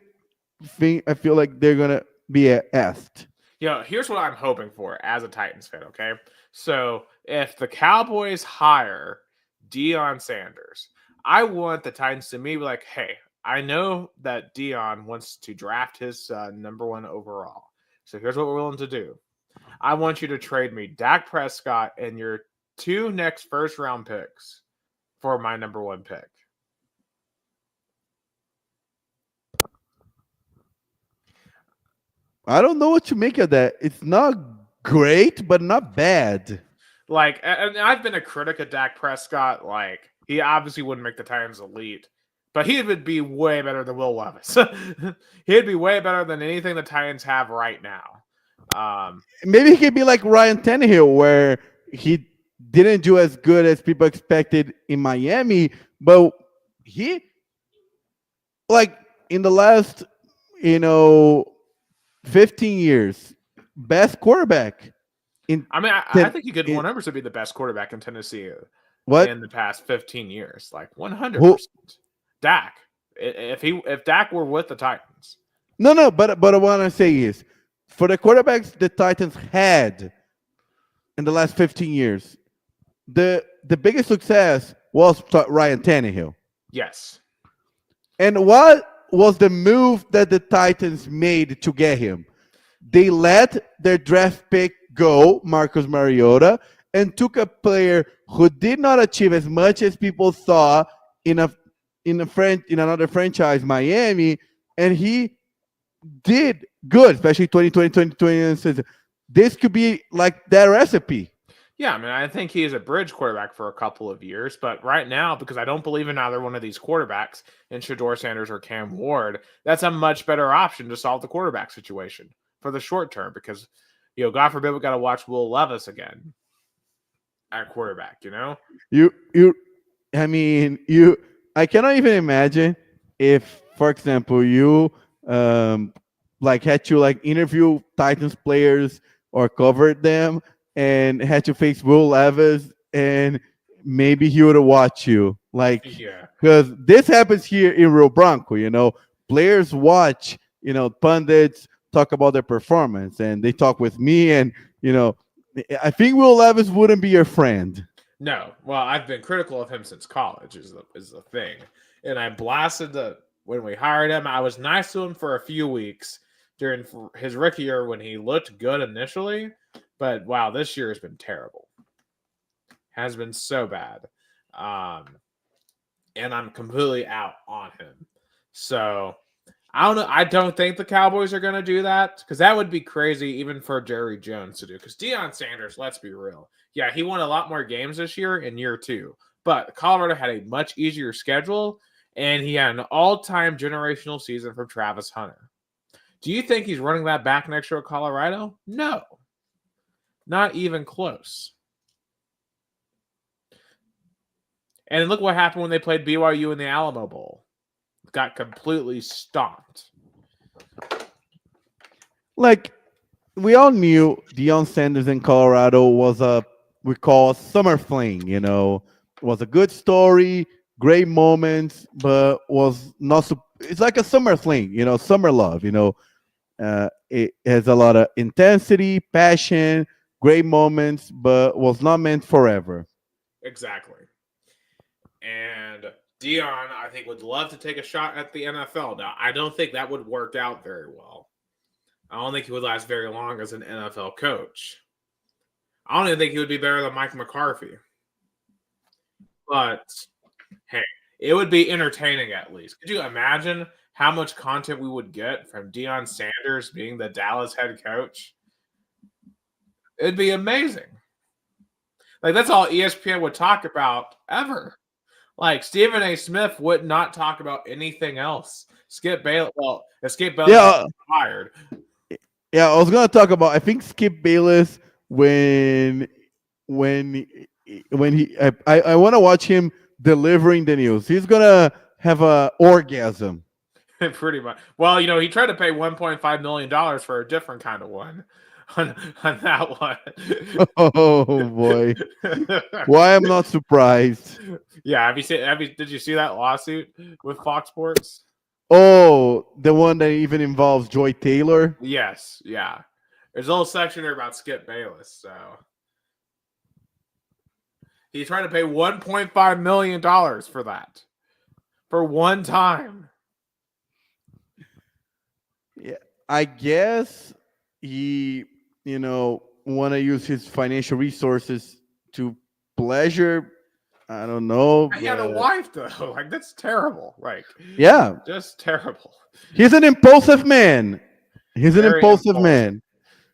thing I feel like they're gonna be asked.
Here's what I'm hoping for as a Titans fan, okay? So if the Cowboys hire Deion Sanders, I want the Titans to maybe be like, hey, I know that Deion wants to draft his number one overall. So here's what we're willing to do. I want you to trade me Dak Prescott and your 2 next first round picks for my number one pick.
I don't know what to make of that. It's not great, but not bad.
Like, and I've been a critic of Dak Prescott. Like, he obviously wouldn't make the Titans elite, but he would be way better than Will Levis. He'd be way better than anything the Titans have right now.
Maybe he could be like Ryan Tannehill, where he didn't do as good as people expected in Miami, but he, like, in the last, 15 years, best quarterback.
I think he could 100% be the best quarterback in Tennessee in the past 15 years. Like 100%. Dak. If Dak were with the Titans.
No, but what I want to say is, for the quarterbacks the Titans had in the last 15 years, the biggest success was Ryan Tannehill.
Yes.
And what was the move that the Titans made to get him? They let their draft pick go, Marcus Mariota, and took a player who did not achieve as much as people thought in a in another franchise, Miami, and he did good, especially 2020, 2020. This could be like that recipe.
Yeah, I mean, I think he is a bridge quarterback for a couple of years, but right now, because I don't believe in either one of these quarterbacks, in Shador Sanders or Cam Ward, that's a much better option to solve the quarterback situation for the short term. Because, God forbid, we got to watch Will Levis again at quarterback.
You I mean, I cannot even imagine if, for example, you like had to like interview Titans players or covered them and had to face Will Levis, and maybe he would have watched you, like,
Yeah,
because this happens here in Rio Branco. Players watch, pundits talk about their performance, and they talk with me, and I think Will Levis wouldn't be your friend.
no. Well, I've been critical of him since college. Is the thing, and I blasted when we hired him. I was nice to him for a few weeks during his rookie year when he looked good initially, but wow, this year has been terrible. Has been so bad, um, and I'm completely out on him. So I don't know. I don't think the Cowboys are going to do that because that would be crazy even for Jerry Jones to do. Because Deion Sanders, let's be real. Yeah, he won a lot more games this year in year two, but Colorado had a much easier schedule, and he had an all-time generational season from Travis Hunter. Do you think he's running that back next year at Colorado? No, not even close. And look what happened when they played BYU in the Alamo Bowl. Got completely stomped.
Like, we all knew Deion Sanders in Colorado was we call a summer fling. It was a good story, great moments, but was not. It's like a summer fling. Summer love. It has a lot of intensity, passion, great moments, but was not meant forever.
Exactly. And Deion, I think, would love to take a shot at the NFL. Now, I don't think that would work out very well. I don't think he would last very long as an NFL coach. I don't even think he would be better than Mike McCarthy. But hey, it would be entertaining at least. Could you imagine how much content we would get from Deion Sanders being the Dallas head coach? It'd be amazing. Like, that's all ESPN would talk about ever. Like, Stephen A. Smith would not talk about anything else. Skip Bayless
Yeah,
fired.
yeah. I was gonna talk about. I think Skip Bayless when he. I want to watch him delivering the news. He's gonna have a orgasm.
Pretty much. Well, he tried to pay $1.5 million for a different kind of one on that one.
Oh boy. Why I'm not surprised.
Yeah, did you see that lawsuit with Fox Sports?
Oh, the one that even involves Joy Taylor.
Yes, yeah. There's a little section there about Skip Bayless, so he's trying to pay $1.5 million for that. For one time.
Yeah, I guess he, want to use his financial resources to pleasure. I don't know.
He had a wife though. Like, that's terrible. Like,
yeah,
just terrible.
He's an impulsive man. He's an impulsive man.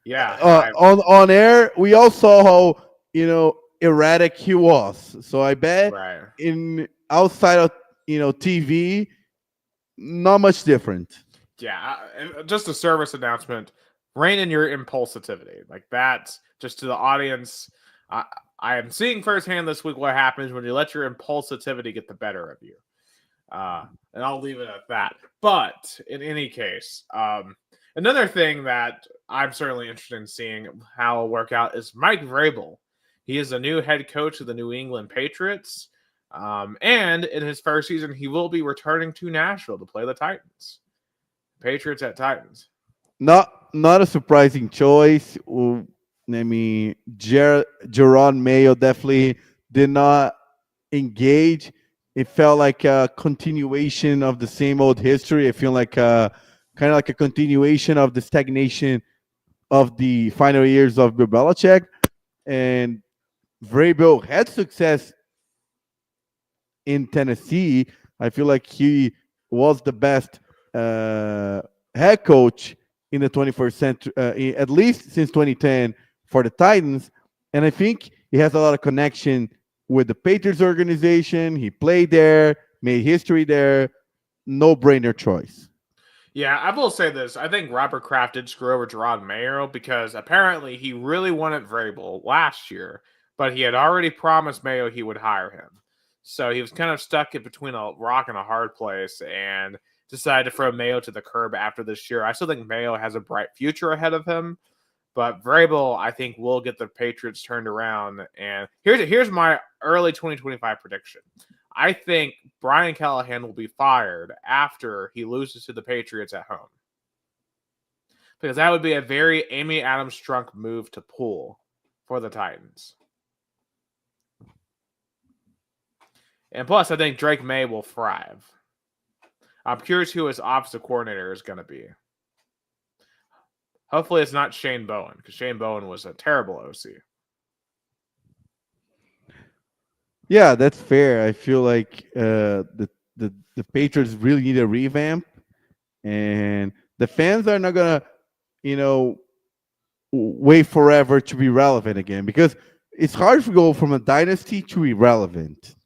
Yeah.
On air, we all saw how erratic he was. So I bet in outside of TV, not much different.
Yeah, just a service announcement. Rein in your impulsivity. Like, that's just to the audience. I am seeing firsthand this week what happens when you let your impulsivity get the better of you. And I'll leave it at that. But in any case, another thing that I'm certainly interested in seeing how it'll work out is Mike Vrabel. He is the new head coach of the New England Patriots. And in his first season, he will be returning to Nashville to play the Titans. Patriots at Titans.
Not a surprising choice. I mean, Jerron Mayo definitely did not engage. It felt like a continuation of the same old history. I feel like kind of like a continuation of the stagnation of the final years of Bill Belichick. And Vrabel had success in Tennessee. I feel like he was the best uh, head coach in the 21st century, at least since 2010 for the Titans. And I think he has a lot of connection with the Patriots organization. He played there, made history there. No brainer choice.
Yeah, I will say this. I think Robert Kraft did screw over Gerard Mayo because apparently he really wanted Vrabel last year, but he had already promised Mayo he would hire him. So he was kind of stuck in between a rock and a hard place and decided to throw Mayo to the curb after this year. I still think Mayo has a bright future ahead of him, but Vrabel, I think, will get the Patriots turned around. And here's my early 2025 prediction. I think Brian Callahan will be fired after he loses to the Patriots at home. Because that would be a very Amy Adams Strunk move to pull for the Titans. And plus, I think Drake May will thrive. I'm curious who his offensive coordinator is going to be. Hopefully it's not Shane Bowen, because Shane Bowen was a terrible OC.
Yeah, that's fair. I feel like the Patriots really need a revamp, and the fans are not gonna, you know, wait forever to be relevant again because it's hard to go from a dynasty to irrelevant.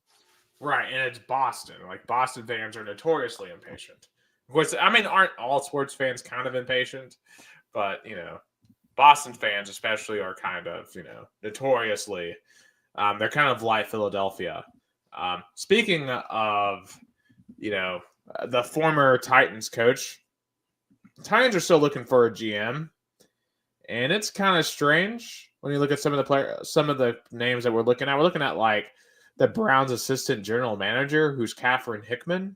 Right, and it's Boston. Like, Boston fans are notoriously impatient. Of course, I mean, aren't all sports fans kind of impatient? But, Boston fans especially are kind of, notoriously, they're kind of like Philadelphia. Speaking of, the former Titans coach, Titans are still looking for a GM, and it's kind of strange when you look at some of the names that we're looking at. We're looking at like the Browns' assistant general manager, who's Catherine Hickman.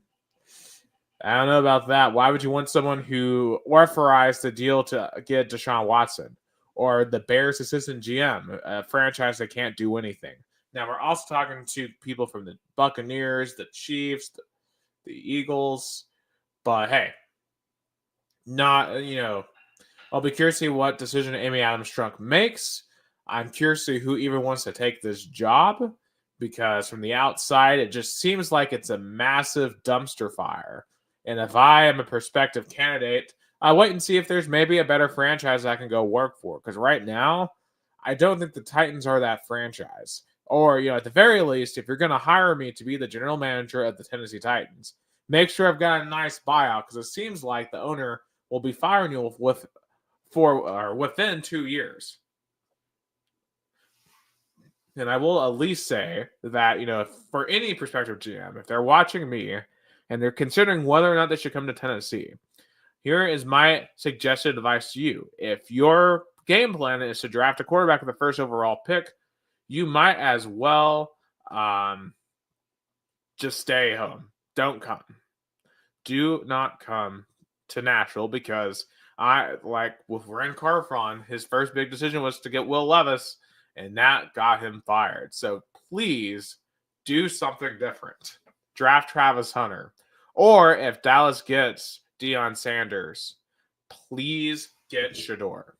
I don't know about that. Why would you want someone who authorized the deal to get Deshaun Watson, or the Bears' assistant GM, a franchise that can't do anything? Now, we're also talking to people from the Buccaneers, the Chiefs, the Eagles. But hey, I'll be curious to see what decision Amy Adams Strunk makes. I'm curious to see who even wants to take this job, because from the outside, it just seems like it's a massive dumpster fire. And if I am a prospective candidate, I wait and see if there's maybe a better franchise I can go work for. Because right now, I don't think the Titans are that franchise. Or, at the very least, if you're going to hire me to be the general manager of the Tennessee Titans, make sure I've got a nice buyout, because it seems like the owner will be firing you within 2 years. And I will at least say that, for any prospective GM, if they're watching me and they're considering whether or not they should come to Tennessee, here is my suggested advice to you. If your game plan is to draft a quarterback with the first overall pick, you might as well just stay home. Don't come. Do not come to Nashville, because with Ren Carfon, his first big decision was to get Will Levis, and that got him fired. So please do something different. Draft Travis Hunter. Or if Dallas gets Deion Sanders, please get Shador.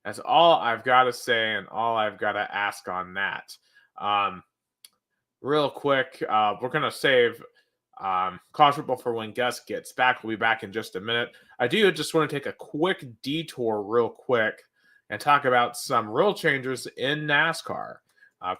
That's all I've got to say and all I've got to ask on that. Real quick, we're going to save college football for when Gus gets back. We'll be back in just a minute. I do just want to take a quick detour real quick and talk about some rule changes in NASCAR.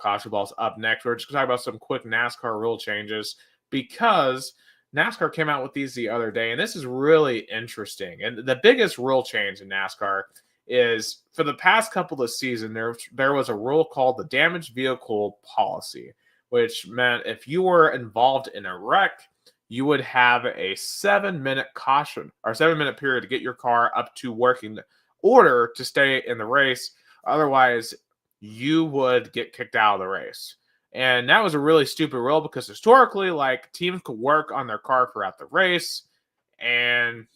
College football's up next. We're just going to talk about some quick NASCAR rule changes, because NASCAR came out with these the other day, and this is really interesting. And the biggest rule change in NASCAR is, for the past couple of seasons, there was a rule called the damaged vehicle policy, which meant if you were involved in a wreck, you would have a 7-minute caution or 7-minute period to get your car up to working order to stay in the race. Otherwise, you would get kicked out of the race. And that was a really stupid rule, because historically, teams could work on their car throughout the race, and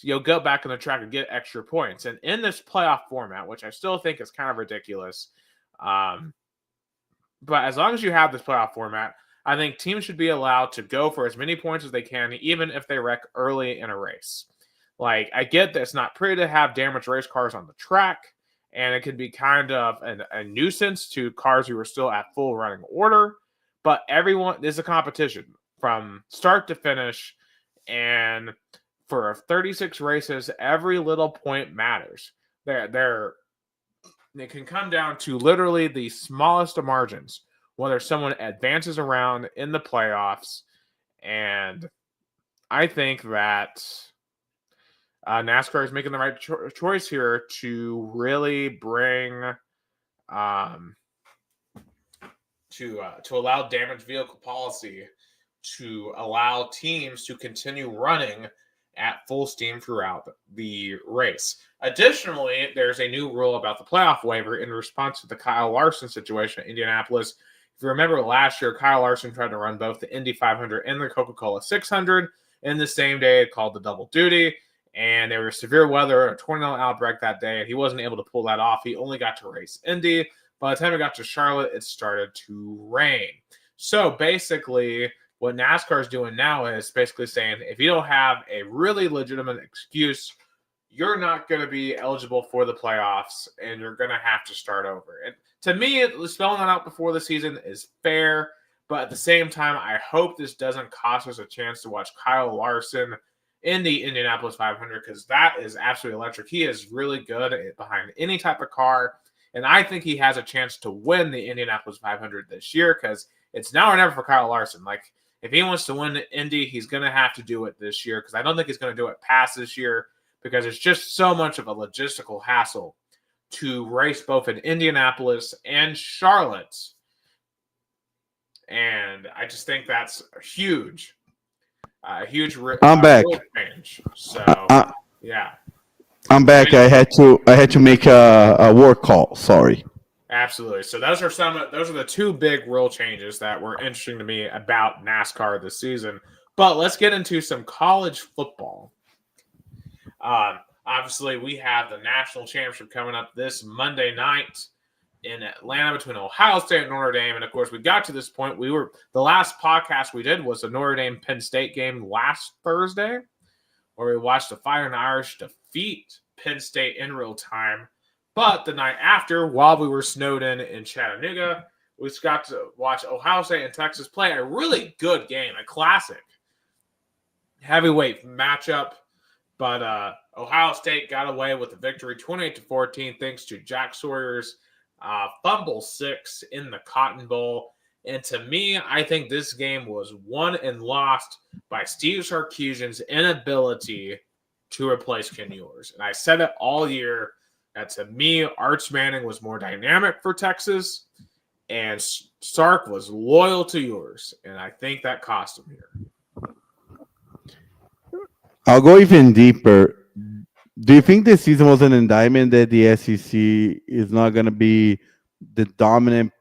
you'll go back on the track and get extra points. And in this playoff format, which I still think is kind of ridiculous, But as long as you have this playoff format, I think teams should be allowed to go for as many points as they can, even if they wreck early in a race. Like, I get that it's not pretty to have damaged race cars on the track, and it can be kind of a nuisance to cars who are still at full running order. But everyone, there's a competition from start to finish, and for 36 races, every little point matters. It can come down to literally the smallest of margins, whether someone advances around in the playoffs. And I think that NASCAR is making the right choice here to really bring to allow damaged vehicle policy to allow teams to continue running at full steam throughout the race. Additionally, there's a new rule about the playoff waiver in response to the Kyle Larson situation at Indianapolis. If you remember last year, Kyle Larson tried to run both the Indy 500 and the Coca-Cola 600 in the same day, called the double duty, and there was severe weather, a tornado outbreak that day, and he wasn't able to pull that off. He only got to race Indy. By the time it got to Charlotte, it started to rain. So basically, what NASCAR is doing now is basically saying, if you don't have a really legitimate excuse, you're not going to be eligible for the playoffs, and you're going to have to start over. And to me, spelling that out before the season is fair, but at the same time, I hope this doesn't cost us a chance to watch Kyle Larson in the Indianapolis 500, because that is absolutely electric. He is really good behind any type of car, and I think he has a chance to win the Indianapolis 500 this year, because it's now or never for Kyle Larson. Like, if he wants to win the Indy, he's going to have to do it this year, because I don't think he's going to do it past this year, because it's just so much of a logistical hassle to race both in Indianapolis and Charlotte. And I just think that's a huge
I'm back.
change. So yeah,
I'm back. I had to make a work call. Sorry.
Absolutely. So those are the two big rule changes that were interesting to me about NASCAR this season. But let's get into some college football. Obviously, we have the national championship coming up this Monday night in Atlanta between Ohio State and Notre Dame. And of course, we got to this point. The last podcast we did was the Notre Dame Penn State game last Thursday, where we watched the Fighting Irish defeat Penn State in real time. But the night after, while we were snowed in Chattanooga, we got to watch Ohio State and Texas play a really good game, a classic heavyweight matchup. But Ohio State got away with the victory 28-14 thanks to Jack Sawyer's fumble 6 in the Cotton Bowl. And to me, I think this game was won and lost by Steve Sarkisian's inability to replace Ken Ewers. And I said it all year that to me, Arch Manning was more dynamic for Texas, and Sark was loyal to Ewers. And I think that cost him here.
I'll go even deeper. Do you think this season was an indictment that the SEC is not going to be the dominant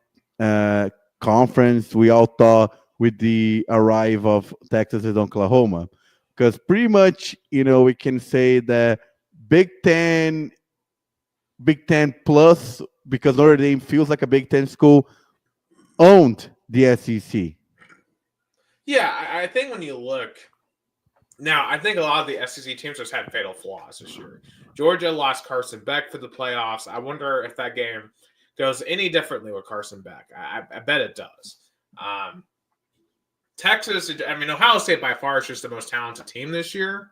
conference we all thought with the arrival of Texas and Oklahoma? Because pretty much, we can say that Big Ten plus, because Notre Dame feels like a Big Ten school, owned the SEC.
Yeah, I think when you look... Now, I think a lot of the SEC teams just had fatal flaws this year. Georgia lost Carson Beck for the playoffs. I wonder if that game goes any differently with Carson Beck. I bet it does. Texas, Ohio State by far is just the most talented team this year.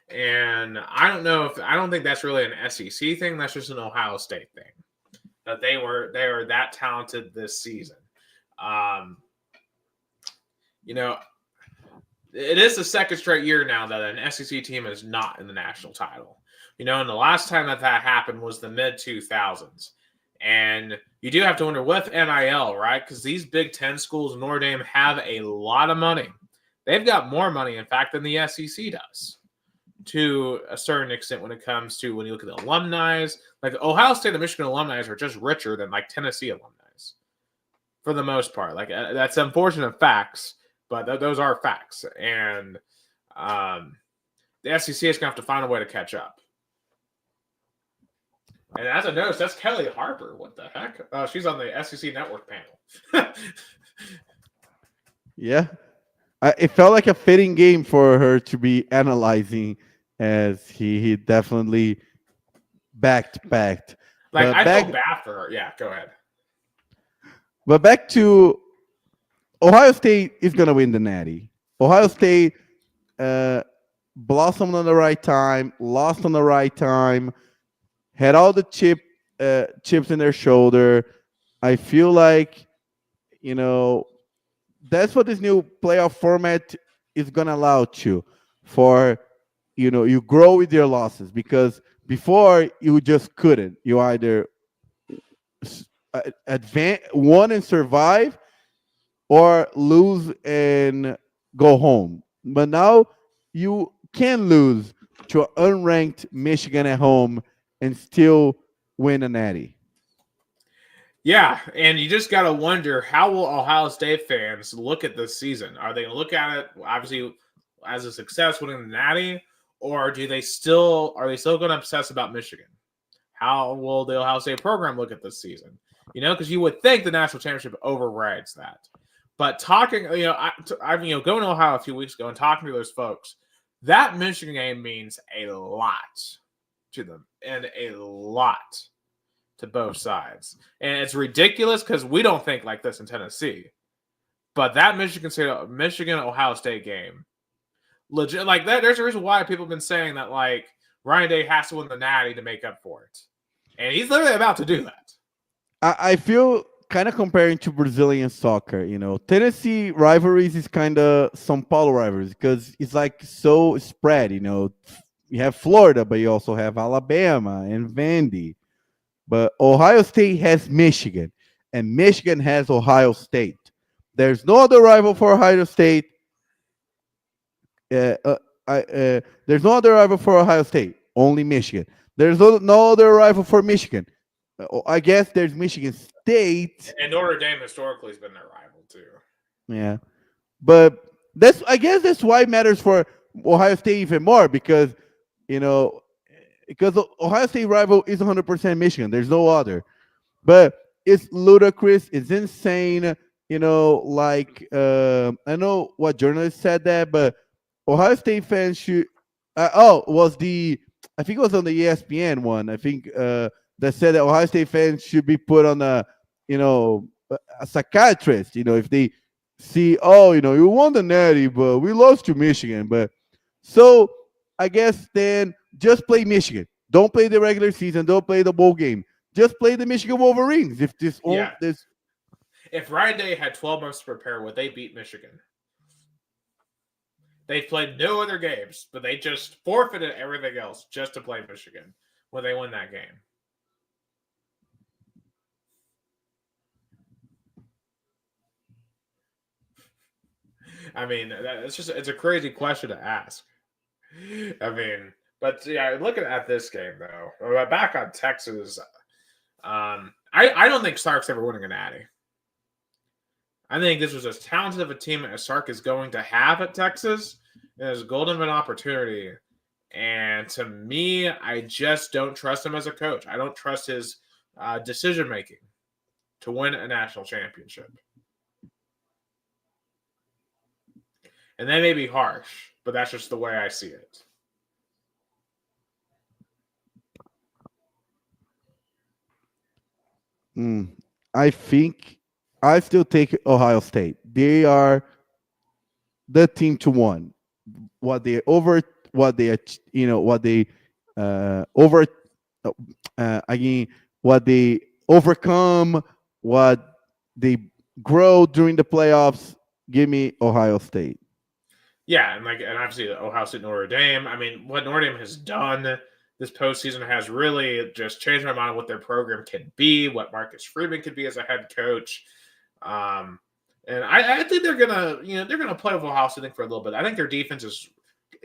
And I don't think that's really an SEC thing. That's just an Ohio State thing. That they were that talented this season. It is the second straight year now that an SEC team is not in the national title. And the last time that happened was the mid-2000s. And you do have to wonder with NIL, right? Because these Big Ten schools, Notre Dame, have a lot of money. They've got more money, in fact, than the SEC does, to a certain extent when it comes to when you look at the alumni. Like Ohio State and Michigan alumni are just richer than like Tennessee alumni for the most part. Like that's unfortunate facts. But those are facts, and the SEC is going to have to find a way to catch up. And as I noticed, that's Kelly Harper. What the heck? Oh, she's on the SEC Network panel.
Yeah, it felt like a fitting game for her to be analyzing, as he definitely backed.
Like,
But
I feel
back
bad for her. Yeah, go ahead.
but back to Ohio State is gonna win the Natty. Ohio State uh, blossomed on the right time, lost on the right time, had all the chips in their shoulder. I feel like you know that's what this new playoff format is gonna allow you for. You grow with your losses because before you just couldn't. You either advance, won and survive, or lose and go home. But now you can lose to unranked Michigan at home and still win a natty.
Yeah, and you just got to wonder, how will Ohio State fans look at this season? Are they going to look at it obviously as a success winning the Natty, or are they still going to obsess about Michigan? How will the Ohio State program look at this season? Because you would think the national championship overrides that. But talking, going to Ohio a few weeks ago and talking to those folks, that Michigan game means a lot to them, and a lot to both sides. And it's ridiculous because we don't think like this in Tennessee. But that Michigan Ohio State game, legit, like that. There's a reason why people have been saying that, like, Ryan Day has to win the Natty to make up for it, and he's literally about to do that.
I feel kind of comparing to Brazilian soccer. Tennessee rivalries is kind of São Paulo rivalries because it's like so spread. You have Florida, but you also have Alabama and Vandy. But Ohio State has Michigan, and Michigan has Ohio State. There's no other rival for Ohio State. Uh, uh, there's no other rival for Ohio State. Only Michigan. There's no other rival for Michigan. I guess there's Michigan State.
And Notre Dame historically has been their rival too.
Yeah, but I guess that's why it matters for Ohio State even more because you know because the Ohio State rival is 100% Michigan. There's no other. But it's ludicrous. It's insane. I know what journalist said that, but Ohio State fans should. Was I think it was on the ESPN one. I think that said that Ohio State fans should be put on a psychiatrist. If they see, you won the Natty, but we lost to Michigan. But so I guess then just play Michigan. Don't play the regular season. Don't play the bowl game. Just play the Michigan Wolverines.
If Ryan Day had 12 months to prepare, would they beat Michigan? They've played no other games, but they just forfeited everything else just to play Michigan when they win that game. I mean, it's a crazy question to ask. I mean, but yeah, looking at this game though, back on Texas, I don't think Sark's ever winning a Natty. I think this was as talented of a team as Sark is going to have at Texas. It was a golden opportunity. And to me, I just don't trust him as a coach. I don't trust his decision-making to win a national championship. And that may be harsh, but that's just the way I see it.
I think I still take Ohio State. They are the team to win. What they over, what they over, again, what they overcome, what they grow during the playoffs. Give me Ohio State.
Yeah, and obviously Ohio State, Notre Dame. I mean, what Notre Dame has done this postseason has really just changed my mind on what their program can be, what Marcus Freeman could be as a head coach. And I think they're gonna play with Ohio State for a little bit. I think their defense is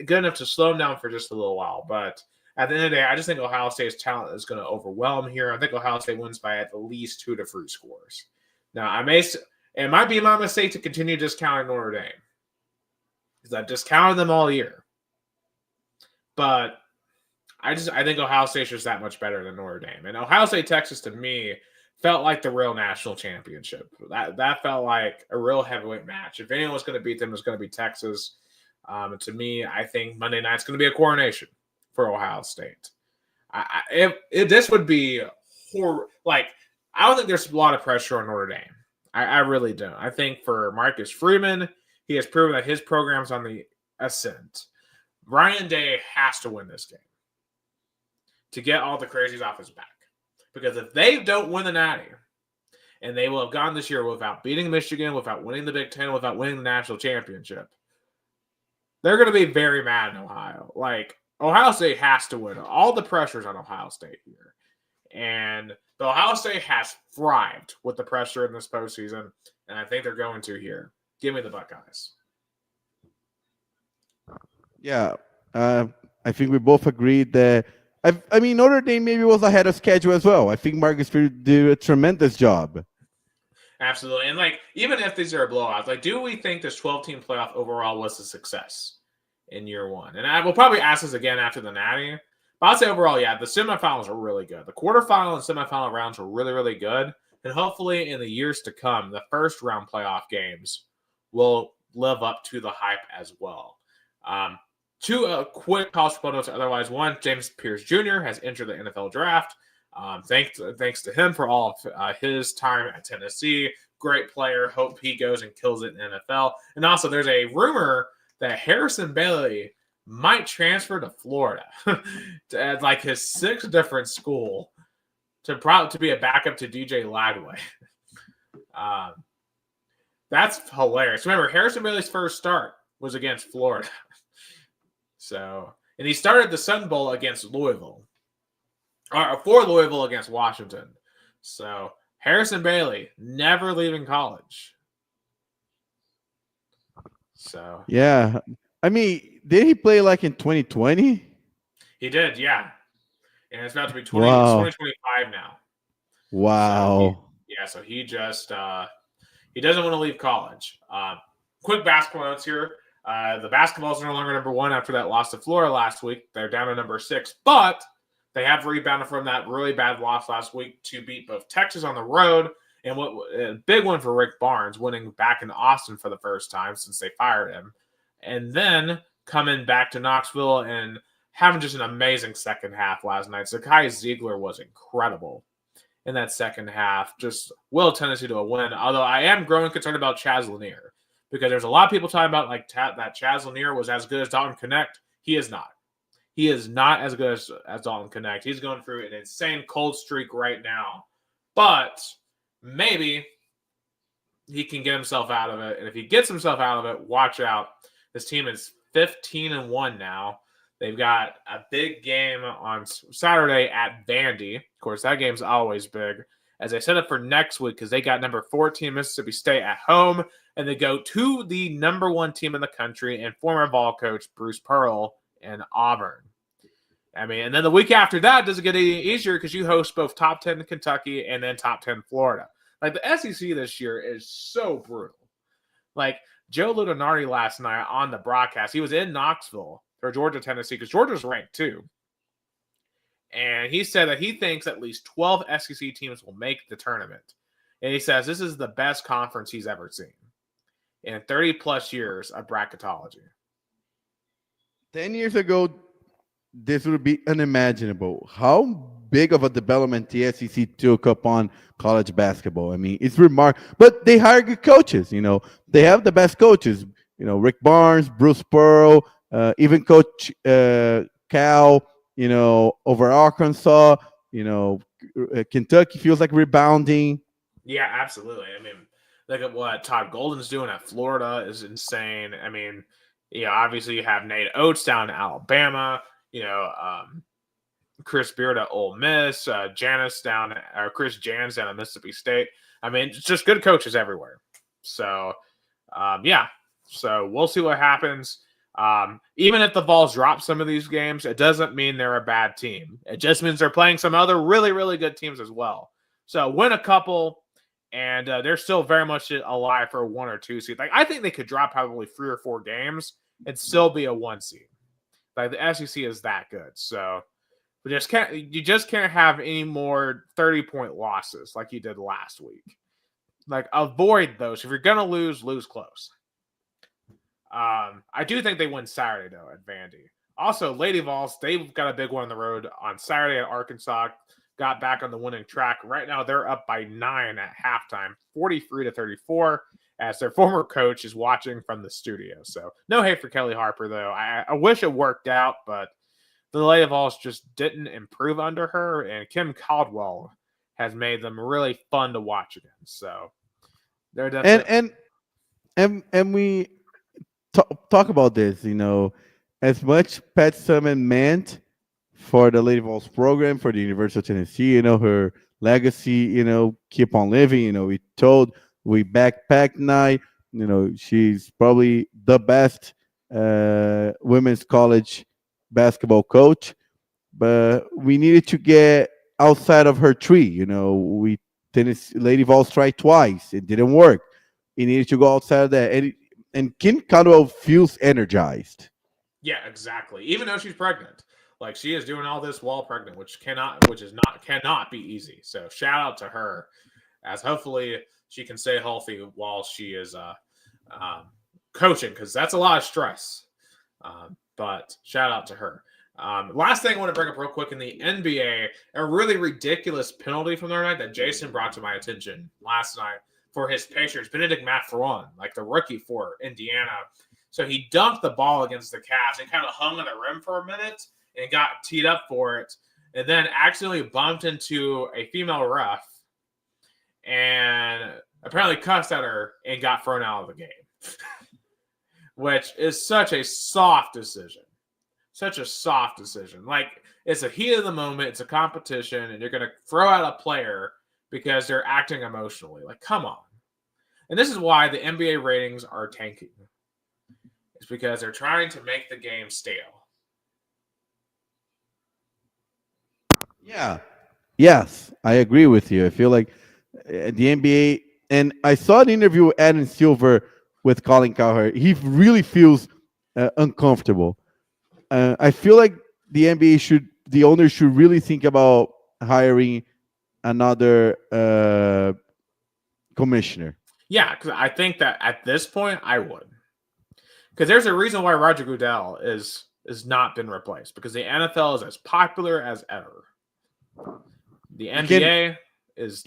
good enough to slow them down for just a little while. But at the end of the day, I just think Ohio State's talent is going to overwhelm here. I think Ohio State wins by at least 2 to 3 scores. Now, it might be my mistake to continue discounting Notre Dame because I've discounted them all year. But I think Ohio State's just that much better than Notre Dame. And Ohio State Texas to me felt like the real national championship. That felt like a real heavyweight match. If anyone was going to beat them, it was going to be Texas. And to me, I think Monday night's going to be a coronation for Ohio State. If this would be horrible. Like, I don't think there's a lot of pressure on Notre Dame. I really don't. I think for Marcus Freeman, he has proven that his program's on the ascent. Ryan Day has to win this game to get all the crazies off his back. Because if they don't win the Natty, and they will have gone this year without beating Michigan, without winning the Big Ten, without winning the national championship, they're going to be very mad in Ohio. Like, Ohio State has to win. All the pressure's on Ohio State here. And the Ohio State has thrived with the pressure in this postseason, and I think they're going to here. Give me the Buckeyes.
Yeah, I think we both agreed that. I mean, Notre Dame maybe was ahead of schedule as well. I think Marcus Freeman did a tremendous job.
Absolutely. And, like, even if these are blowouts, like, do we think this 12-team playoff overall was a success in year one? And I will probably ask this again after the Natty. But I'll say overall, yeah, the semifinals were really good. The quarterfinal and semifinal rounds were really, really good. And hopefully in the years to come, the first round playoff games will live up to the hype as well. Two quick college football notes. Otherwise, one, James Pierce Jr. has entered the NFL draft. Thanks to him for all of his time at Tennessee. Great player. Hope he goes and kills it in the NFL. And also, there's a rumor that Harrison Bailey might transfer to Florida to like his sixth different school to be a backup to DJ Lagway. That's hilarious. Remember, Harrison Bailey's first start was against Florida. So, and he started the Sun Bowl against Louisville, or for Louisville against Washington. So, Harrison Bailey never leaving college. So,
yeah, I mean, did he play like in 2020?
He did, yeah. And it's about to be 2025 now.
Wow.
So he just he doesn't want to leave college. Quick basketball notes here. The basketballs are no longer number one after that loss to Florida last week. They're down to number 6, but they have rebounded from that really bad loss last week to beat both Texas on the road and a big one for Rick Barnes, winning back in Austin for the first time since they fired him. And then coming back to Knoxville and having just an amazing second half last night. Zakai Ziegler was incredible in that second half. Just will Tennessee to a win. Although I am growing concerned about Chaz Lanier because there's a lot of people talking about like that Chaz Lanier was as good as Dalton Connect. He is not. He is not as good as Dalton Connect. He's going through an insane cold streak right now. But maybe he can get himself out of it. And if he gets himself out of it, watch out. This team is 15-1 now. They've got a big game on Saturday at Vandy. Of course, that game's always big. As I set up for next week, because they got number 14 Mississippi State at home, and they go to the number 1 team in the country and former ball coach Bruce Pearl in Auburn. I mean, and then the week after that doesn't get any easier because you host both top 10 Kentucky and then top 10 Florida. Like, the SEC this year is so brutal. Like, Joe Lunardi last night on the broadcast, he was in Knoxville for Georgia, Tennessee, because Georgia's ranked 2. And he said that he thinks at least 12 SEC teams will make the tournament. And he says this is the best conference he's ever seen in 30-plus years of bracketology.
10 years ago, this would be unimaginable. How big of a development the SEC took upon college basketball. I mean, it's remarkable. But they hire good coaches, you know. They have the best coaches. You know, Rick Barnes, Bruce Pearl, even Coach Cal, you know, over Arkansas. You know, Kentucky feels like rebounding.
Yeah, absolutely. I mean, look at what Todd Golden's doing at Florida is insane. I mean, yeah, obviously you have Nate Oates down in Alabama. You know, Chris Beard at Ole Miss, Chris Jans down at Mississippi State. I mean, it's just good coaches everywhere. So, yeah. So we'll see what happens. Even if the Vols drop some of these games, it doesn't mean they're a bad team. It just means they're playing some other really, really good teams as well. So win a couple, and they're still very much alive for a 1 or 2 seed. Like, I think they could drop probably 3 or 4 games and still be a 1 seed. Like, the SEC is that good. So But you just can't have any more 30-point losses like you did last week. Like, avoid those. If you're gonna lose close. I do think they win Saturday though at Vandy. Also, Lady Vols, they've got a big one on the road on Saturday at Arkansas. Got back on the winning track. Right now, they're up by 9 at halftime, 43-34, as their former coach is watching from the studio. So, no hate for Kelly Harper, though. I wish it worked out, but the Lady Vols just didn't improve under her, and Kim Caldwell has made them really fun to watch again. So, they're definitely...
And we talk about this, as much Pat Summitt meant for the Lady Vols program, for the University of Tennessee, her legacy, keep on living. We backpack night, she's probably the best women's college basketball coach, but we needed to get outside of her tree. Tennessee Lady Vols tried twice, it didn't work. It needed to go outside of that, and Kim Caldwell feels energized.
Yeah, exactly. Even though she's pregnant, like she is doing all this while pregnant, which cannot be easy. So shout out to her, as hopefully she can stay healthy while she is coaching, because that's a lot of stress. But shout out to her. Last thing I want to bring up real quick in the NBA, a really ridiculous penalty from their night that Jason brought to my attention last night for his Pacers, Benedict Mathurin, like the rookie for Indiana. So he dunked the ball against the Cavs and kind of hung on the rim for a minute and got teed up for it, and then accidentally bumped into a female ref and apparently cussed at her and got thrown out of the game, which is such a soft decision. Such a soft decision. Like, it's a heat of the moment, it's a competition, and you're going to throw out a player because they're acting emotionally. Like, come on. And this is why the NBA ratings are tanking. It's because they're trying to make the game stale.
Yeah. Yes, I agree with you. I feel like the NBA, and I saw an interview with Adam Silver with Colin Cowherd. He really feels uncomfortable. I feel like the owner should really think about hiring another commissioner.
Yeah, because I think that at this point, I would. Because there's a reason why Roger Goodell is not been replaced, because the NFL is as popular as ever. The NBA is...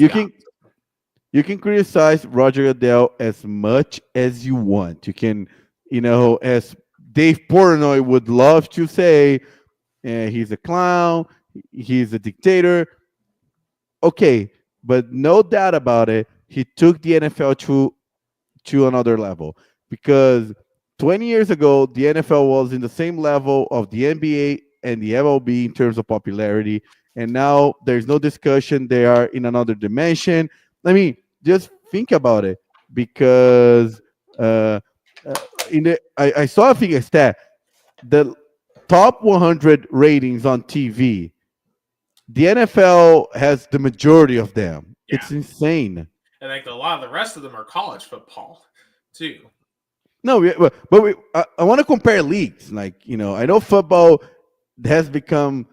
You can criticize Roger Goodell as much as you want. You can, as Dave Portnoy would love to say, he's a clown, he's a dictator. Okay, but no doubt about it, he took the NFL to another level, because 20 years ago, the NFL was in the same level of the NBA and the MLB in terms of popularity, and now there's no discussion. They are in another dimension. I mean, just think about it, because I saw a stat, the top 100 ratings on TV, the NFL has the majority of them. Yeah. It's insane.
I think a lot of the rest of them are college football too.
No, I want to compare leagues. Like, I know football has become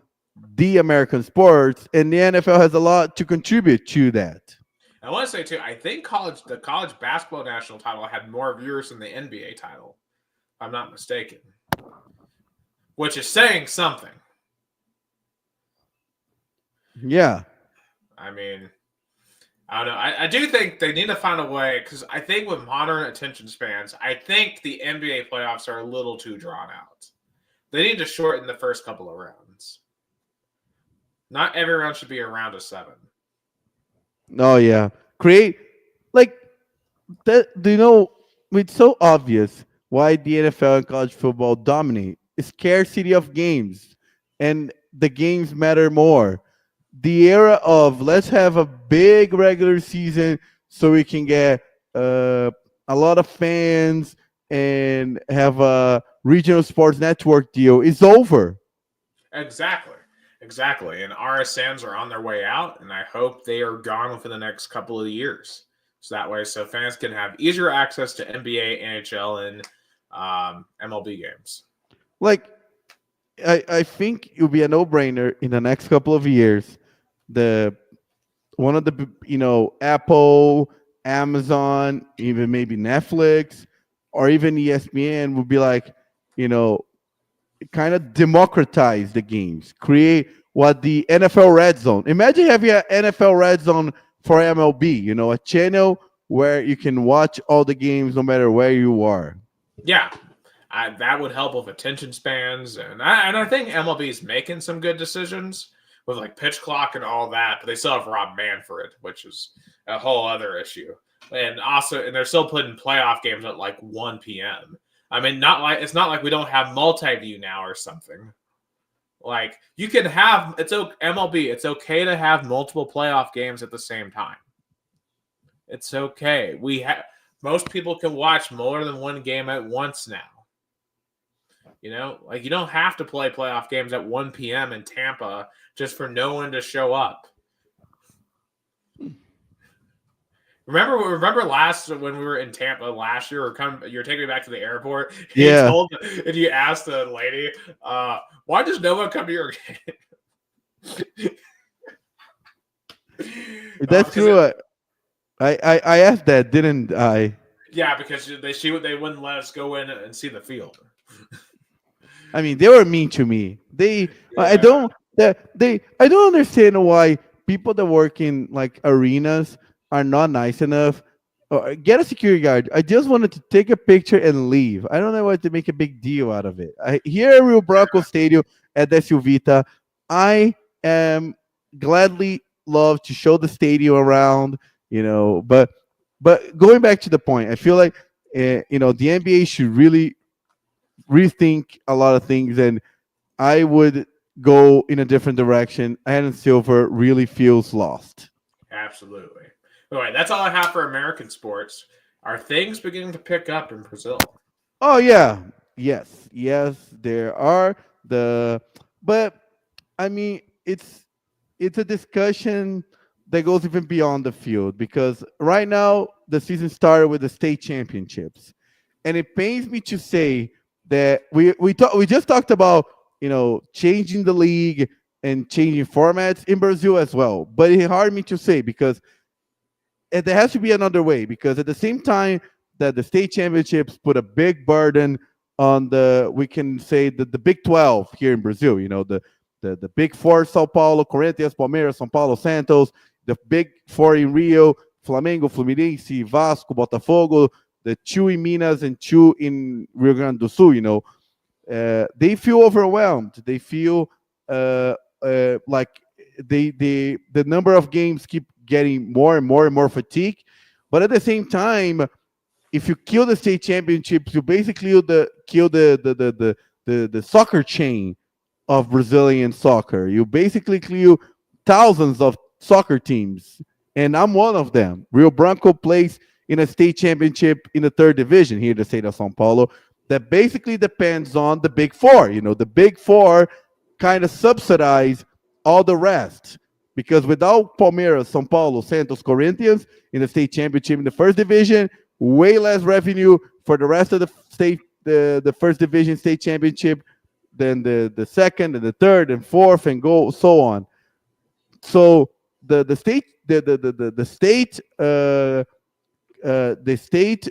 the American sports, and the NFL has a lot to contribute to that.
I want to say too, I think the college basketball national title had more viewers than the NBA title, if I'm not mistaken, which is saying something.
Yeah.
I mean, I don't know. I do think they need to find a way, because I think with modern attention spans, I think the NBA playoffs are a little too drawn out. They need to shorten the first couple of rounds. Not every round should be a round of 7.
Oh, yeah. Create, like, that. It's so obvious why the NFL and college football dominate. It's scarcity of games, and the games matter more. The era of let's have a big regular season so we can get a lot of fans and have a regional sports network deal is over.
Exactly. And RSNs are on their way out, and I hope they are gone within the next couple of years. So that way, so fans can have easier access to NBA, NHL, and MLB games.
Like, I think it will be a no-brainer in the next couple of years. The one of the Apple, Amazon, even maybe Netflix, or even ESPN would be like, you know, kind of democratize the games, create what the NFL Red Zone. Imagine having an NFL Red Zone for MLB. A channel where you can watch all the games no matter where you are.
Yeah, that would help with attention spans, and I think MLB is making some good decisions with like pitch clock and all that, but they still have Rob Manfred, which is a whole other issue. And they're still putting playoff games at like 1 p.m. I mean, not like it's not like we don't have multi-view now or something. Like you can have MLB. It's okay to have multiple playoff games at the same time. It's okay. We have most people can watch more than one game at once now. Like you don't have to play playoff games at 1 p.m. in Tampa just for no one to show up. Remember last when we were in Tampa last year, you were taking me back to the airport.
Yeah,
And you asked the lady, why does no one come to your game?
that's true. I asked that, didn't I?
Yeah, because they wouldn't let us go in and see the field.
I mean, they were mean to me. I
Yeah.
don't, I don't understand why people that work in like arenas are not nice enough. Get a security guard. I just wanted to take a picture and leave. I don't know why to make a big deal out of it. Here at Rio Branco Stadium at the Silvita, I am gladly love to show the stadium around. But going back to the point, I feel like the NBA should really rethink a lot of things, and I would go in a different direction. Adam Silver really feels lost.
Absolutely. All right, that's all I have for American sports. Are things beginning to pick up in Brazil?
Oh yeah, yes, there are the, but I mean it's a discussion that goes even beyond the field because right now the season started with the state championships, and it pains me to say that we just talked about changing the league and changing formats in Brazil as well, but it hard me to say because there has to be another way because at the same time that the state championships put a big burden on we can say the Big 12 here in Brazil, the Big Four, Sao Paulo, Corinthians, Palmeiras, São Paulo, Santos, the Big Four in Rio, Flamengo, Fluminense, Vasco, Botafogo, the two in Minas and two in Rio Grande do Sul, they feel overwhelmed. They feel like the number of games keep getting more and more and more fatigue. But at the same time, if you kill the state championships, you basically kill the soccer chain of Brazilian soccer. You basically kill thousands of soccer teams, and I'm one of them. Rio Branco plays in a state championship in the third division here in the state of São Paulo. That basically depends on the Big Four. The Big Four kind of subsidize all the rest because without Palmeiras, São Paulo, Santos, Corinthians in the state championship in the first division, way less revenue for the rest of the state, the first division state championship than the second and the third and fourth and go so on. So the state the state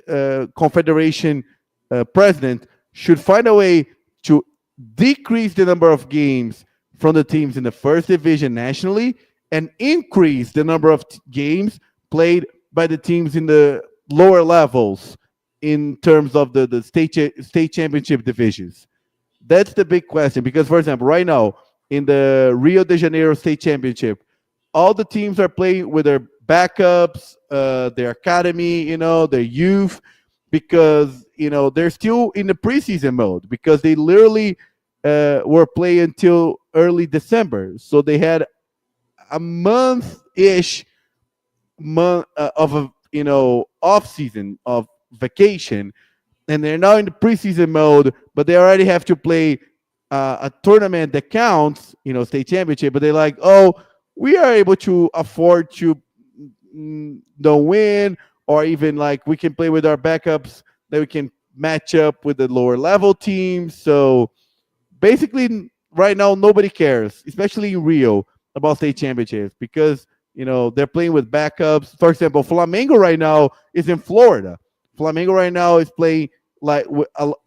confederation president should find a way to decrease the number of games from the teams in the first division nationally and increase the number of games played by the teams in the lower levels in terms of the state championship divisions. That's the big question because, for example, right now in the Rio de Janeiro state championship, all the teams are playing with their backups, their academy, their youth, because they're still in the preseason mode because they literally were playing until early December, so they had a month of a off season of vacation, and they're now in the preseason mode, but they already have to play a tournament that counts, state championship. But they're like, oh, we are able to afford to don't win, or even like we can play with our backups that we can match up with the lower level teams. So basically, right now nobody cares, especially in Rio, about state championships because they're playing with backups. For example, Flamengo right now is in Florida. Flamengo right now is playing like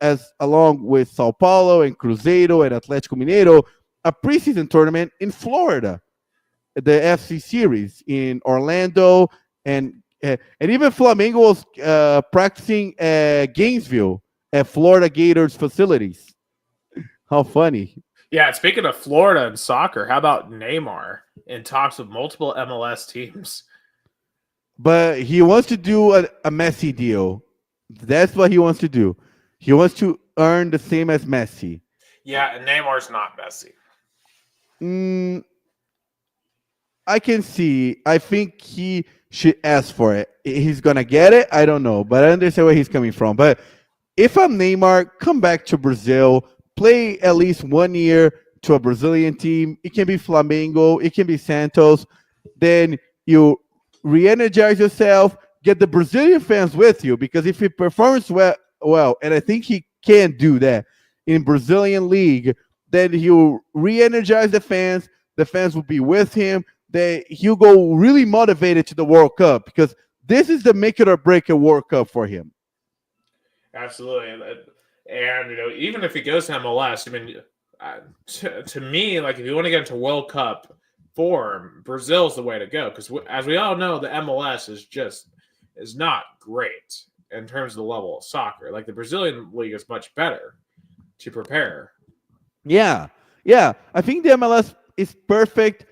as along with Sao Paulo and Cruzeiro and Atlético Mineiro a preseason tournament in Florida, the FC series in Orlando, and even Flamengo was practicing at Gainesville at Florida Gators facilities. How funny!
Yeah, speaking of Florida and soccer, how about Neymar in talks with multiple MLS teams?
But he wants to do a Messi deal. That's what he wants to do. He wants to earn the same as Messi.
Yeah, and Neymar's not Messi.
Mm, I can see. I think he should ask for it. He's gonna get it. I don't know, but I understand where he's coming from. But if I'm Neymar, come back to Brazil, play at least 1 year to a Brazilian team. It can be Flamengo, it can be Santos. Then you re-energize yourself, get the Brazilian fans with you, because if he performs well, and I think he can do that in Brazilian league, then he'll re-energize the fans. The fans will be with him. He'll go really motivated to the World Cup because this is the make it or break it World Cup for him.
Absolutely, and even if he goes to MLS, I mean, to me, like if you want to get into World Cup form, Brazil's the way to go because, as we all know, the MLS is not great in terms of the level of soccer. Like the Brazilian league is much better to prepare.
Yeah. I think the MLS is perfect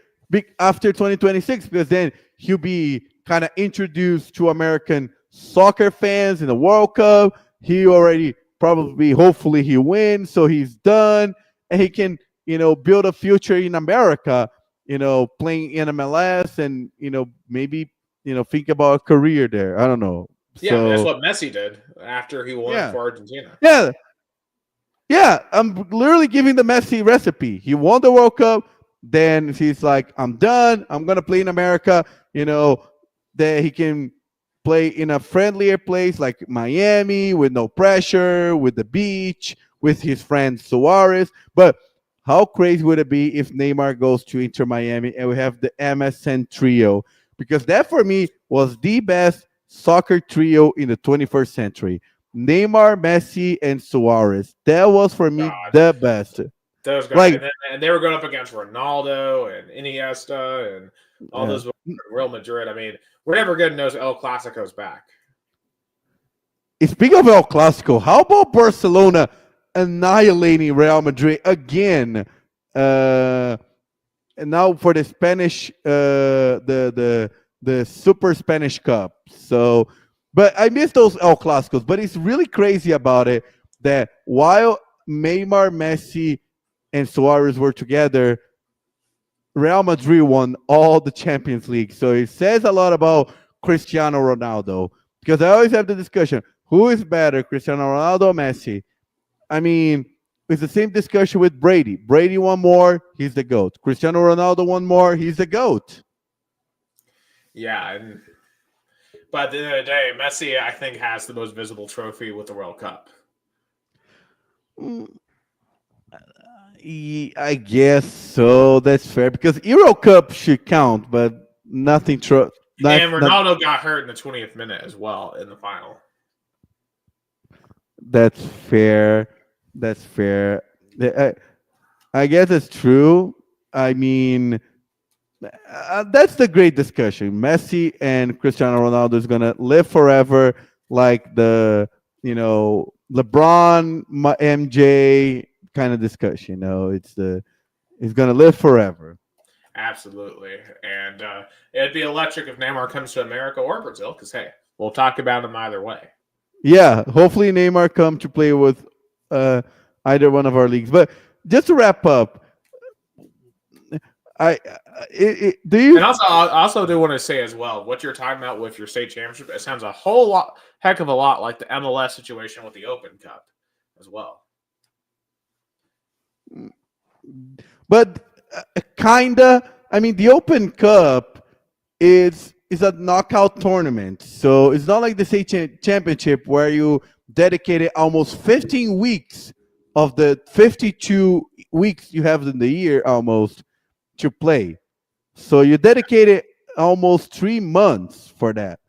after 2026 because then he'll be kind of introduced to American soccer fans in the World Cup. He already probably, hopefully, he wins, so he's done, and he can, build a future in America. Playing in MLS, and maybe think about a career there. I don't know.
Yeah, so, that's what Messi did after he won for Argentina.
Yeah, I'm literally giving the Messi recipe. He won the World Cup, then he's like, I'm done. I'm gonna play in America. That he can play in a friendlier place like Miami with no pressure, with the beach, with his friend Suarez. But how crazy would it be if Neymar goes to Inter Miami and we have the MSN trio? Because that for me was the best soccer trio in the 21st century. Neymar, Messi, and Suarez. That was for me the best.
Those guys, and they were going up against Ronaldo and Iniesta and all those Real Madrid. I mean, we're never going to know El Clasico's back.
Speaking of El Clasico, how about Barcelona annihilating Real Madrid again? And now for the Spanish, the Super Spanish Cup. So, but I miss those El Clasicos. But it's really crazy about it that while Neymar, Messi, and Suarez were together, Real Madrid won all the Champions League. So it says a lot about Cristiano Ronaldo. Because I always have the discussion, who is better, Cristiano Ronaldo or Messi? I mean, it's the same discussion with Brady. Brady won more, he's the GOAT. Cristiano Ronaldo won more, he's the GOAT.
Yeah, but at the end of the day, Messi, I think, has the most visible trophy with the World Cup.
I guess so. That's fair because Euro Cup should count, but nothing.
And Ronaldo got hurt in the 20th minute as well in the final.
That's fair. I guess it's true. I mean, that's the great discussion. Messi and Cristiano Ronaldo is gonna live forever, like the LeBron, MJ kind of discussion. It's gonna live forever.
Absolutely, and it'd be electric if Neymar comes to America or Brazil, because hey, we'll talk about him either way.
Yeah, hopefully Neymar come to play with either one of our leagues. But just to wrap up, I
also do want to say as well, what you're talking about with your state championship, it sounds a heck of a lot like the MLS situation with the Open Cup as well.
But kinda, I mean, the Open Cup is a knockout tournament, so it's not like the state championship where you dedicated almost 15 weeks of the 52 weeks you have in the year almost to play. So you dedicated almost 3 months for that.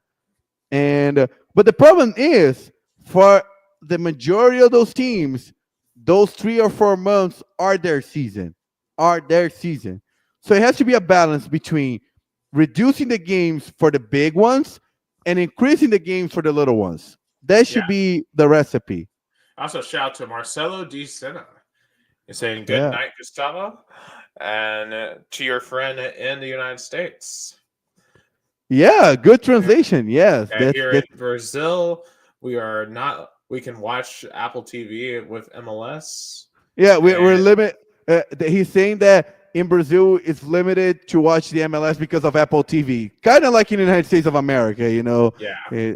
And but the problem is for the majority of those teams, those 3 or 4 months are their season. So it has to be a balance between reducing the games for the big ones and increasing the games for the little ones. That
Yeah.
should be the recipe.
Also, shout out to Marcelo Di Senna. He's saying good
Yeah.
night, Gustavo, and to your friend in the United States.
Yeah, good translation. Yes,
And here in Brazil, we are not. We can watch Apple TV with MLS.
yeah. We're
And
limit. He's saying that in Brazil it's limited to watch the MLS because of Apple TV, kind of like in the United States of America, you know.
yeah,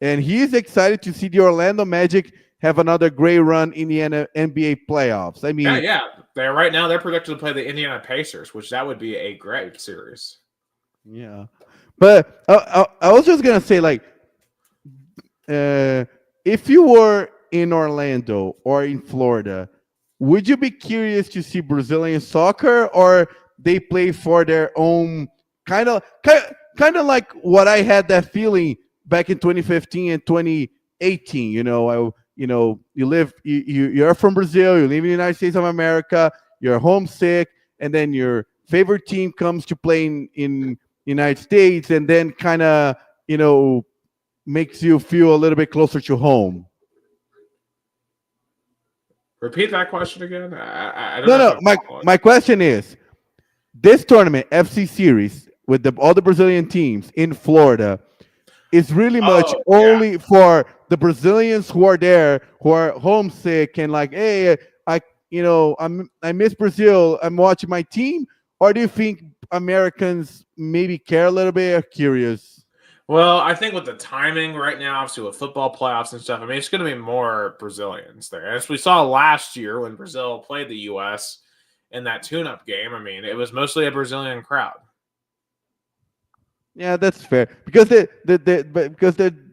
And he's excited to see the Orlando Magic have another great run in the NBA playoffs. I mean,
yeah. They're right now. They're projected to play the Indiana Pacers, which that would be a great series.
yeah. But I was just gonna say, like, if you were in Orlando or in Florida, would you be curious to see Brazilian soccer, or they play for their own kind of like what I had that feeling back in 2015 and 2018? You're from Brazil, you live in the United States of America, you're homesick, and then your favorite team comes to play in United States, and then kind of makes you feel a little bit closer to home.
Repeat that question again. I don't
No,
know if
no.
I'm following.
My question is, this tournament, FC Series, with all the Brazilian teams in Florida, is really much
Oh, yeah.
only for the Brazilians who are there, who are homesick and like, hey, I miss Brazil. I'm watching my team. Or do you think Americans maybe care a little bit, or curious?
Well, I think with the timing right now, obviously with football playoffs and stuff, I mean, it's going to be more Brazilians there. As we saw last year when Brazil played the U.S. in that tune-up game, I mean, it was mostly a Brazilian crowd.
Yeah, that's fair because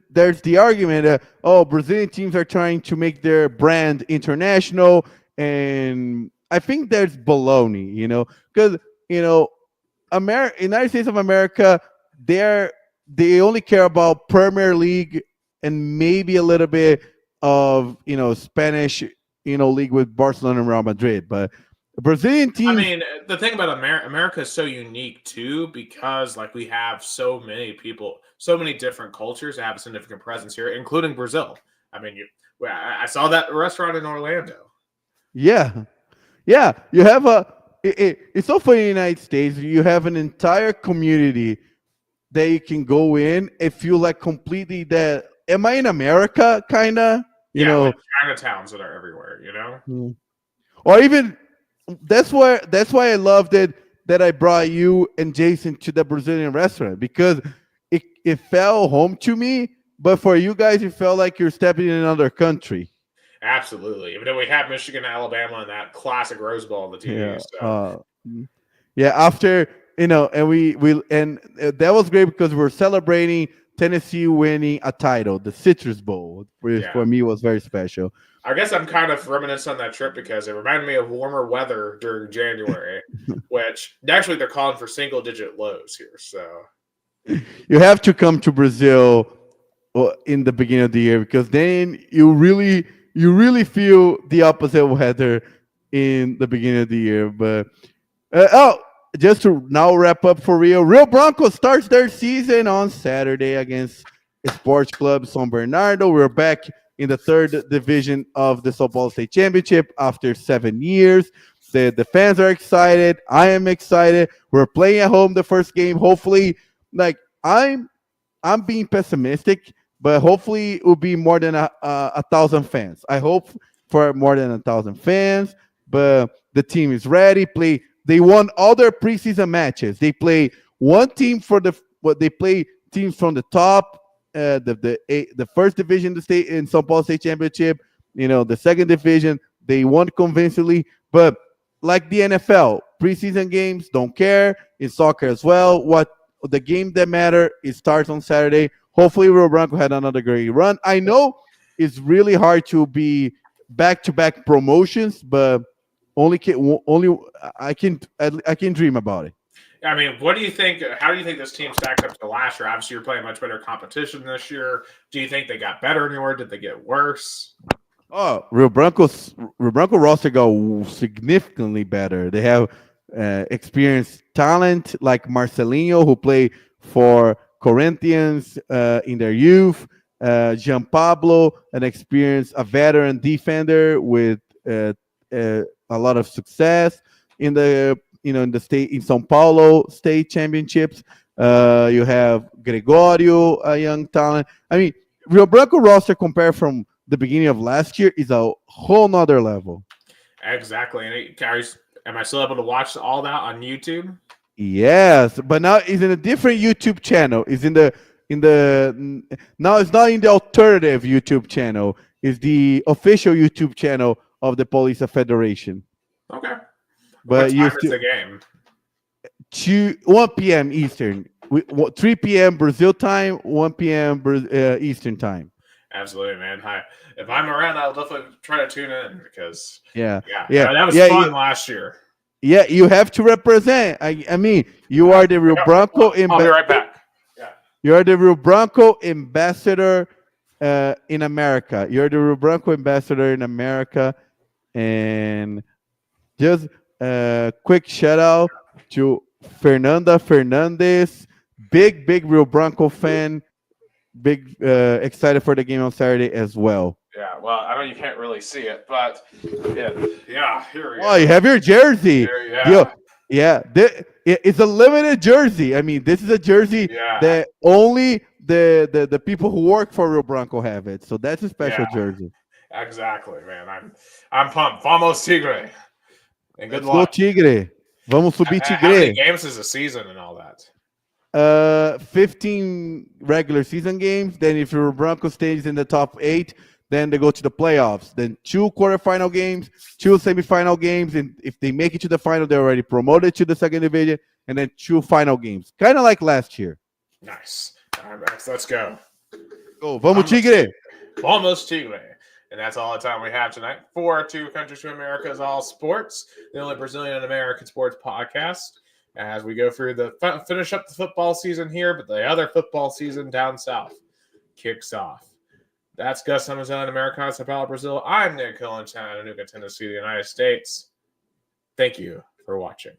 there's the argument that Brazilian teams are trying to make their brand international, and I think there's baloney, because United States of America, they only care about Premier League and maybe a little bit of Spanish league with Barcelona and Real Madrid, but Brazilian teams.
I mean, the thing about America is so unique too, because like we have so many people, so many different cultures that have a significant presence here, including Brazil. I mean, I saw that restaurant in Orlando.
Yeah, yeah. You have it's so funny in the United States. You have an entire community that you can go in and feel like completely that. Am I in America? Kinda.
Like Chinatowns that are everywhere.
Or even that's why I loved it that I brought you and Jason to the Brazilian restaurant, because it felt home to me, but for you guys it felt like you're stepping in another country.
Absolutely. Even though we have Michigan, Alabama, and that classic Rose Bowl on the TV.
Yeah.
So.
After and that was great because we were celebrating Tennessee winning a title, the Citrus Bowl, which for me was very special.
I guess I'm kind of reminiscent on that trip because it reminded me of warmer weather during January, which actually they're calling for single-digit lows here. So
you have to come to Brazil in the beginning of the year, because then you really feel the opposite weather in the beginning of the year. But just to now wrap up for Rio Broncos starts their season on Saturday against Sports Club São Bernardo. We're back in the third division of the São Paulo State Championship after 7 years. The fans are excited. I am excited. We're playing at home the first game. Hopefully, like I'm being pessimistic, but hopefully it will be more than a 1,000 fans. I hope for more than 1,000 fans, but the team is ready. They won all their preseason matches. They play one team they play teams from the top, the first division, the state in São Paulo State Championship. The second division, they won convincingly. But like the NFL, preseason games don't care. In soccer as well. What the game that matter, it starts on Saturday. Hopefully, Rio Branco had another great run. I know it's really hard to be back-to-back promotions, but only I can dream about it.
I mean, what do you think? How do you think this team stacked up to last year? Obviously, you're playing much better competition this year. Do you think they got better anymore? Did they get worse?
Oh, Rio Branco roster got significantly better. They have experienced talent like Marcelinho, who played for Corinthians in their youth. Jean Pablo, a veteran defender with a lot of success in the in the state in São Paulo state championships. You have Gregorio, a young talent. I mean, Rio Branco roster compared from the beginning of last year is a whole nother level.
Exactly. And am I still able to watch all that on YouTube?
Yes, but now it's in a different YouTube channel. It's now it's not in the alternative YouTube channel. It's the official YouTube channel of the Police Federation.
Okay.
But
what time is the game?
1 p.m. Eastern, 3 p.m. Brazil time, 1 p.m. Eastern time.
Absolutely, man. If I'm around, I'll definitely try to tune in because
yeah,
that was fun last year.
Yeah, you have to represent. I mean, you are the Rio Branco.
I'll be right back. Yeah,
you are the Rio Branco ambassador in America. You're the Rio Branco ambassador in America, and just a quick shout out to Fernanda Fernandez, big Rio Branco fan. Big excited for the game on Saturday as well.
Yeah, well, I know you can't really see it, but yeah, here we go.
Oh, you have your jersey. Yeah, it's a limited jersey. I mean, this is a jersey that only the people who work for Rio Branco have it. So that's a special jersey.
Exactly, man. I'm pumped. Vamos Tigre. And good luck.
Go Tigre. Vamos subir Tigre.
How many games is a season and all that?
15 regular season games. Then if Rio Branco stays in the top 8, then they go to the playoffs. Then 2 quarterfinal games, 2 semifinal games, and if they make it to the final, they're already promoted to the second division. And then 2 final games, kind of like last year.
Nice. All right, Max, let's go.
Go, vamos Tigre.
Vamos Tigre. And that's all the time we have tonight for Two Countries to America's All Sports, the only Brazilian and American sports podcast. As we go through finish up the football season here, but the other football season down south kicks off. That's Gus Tomazeli in Americana, Sao Paulo, Brazil. I'm Nick Hill in Chattanooga, Tennessee, the United States. Thank you for watching.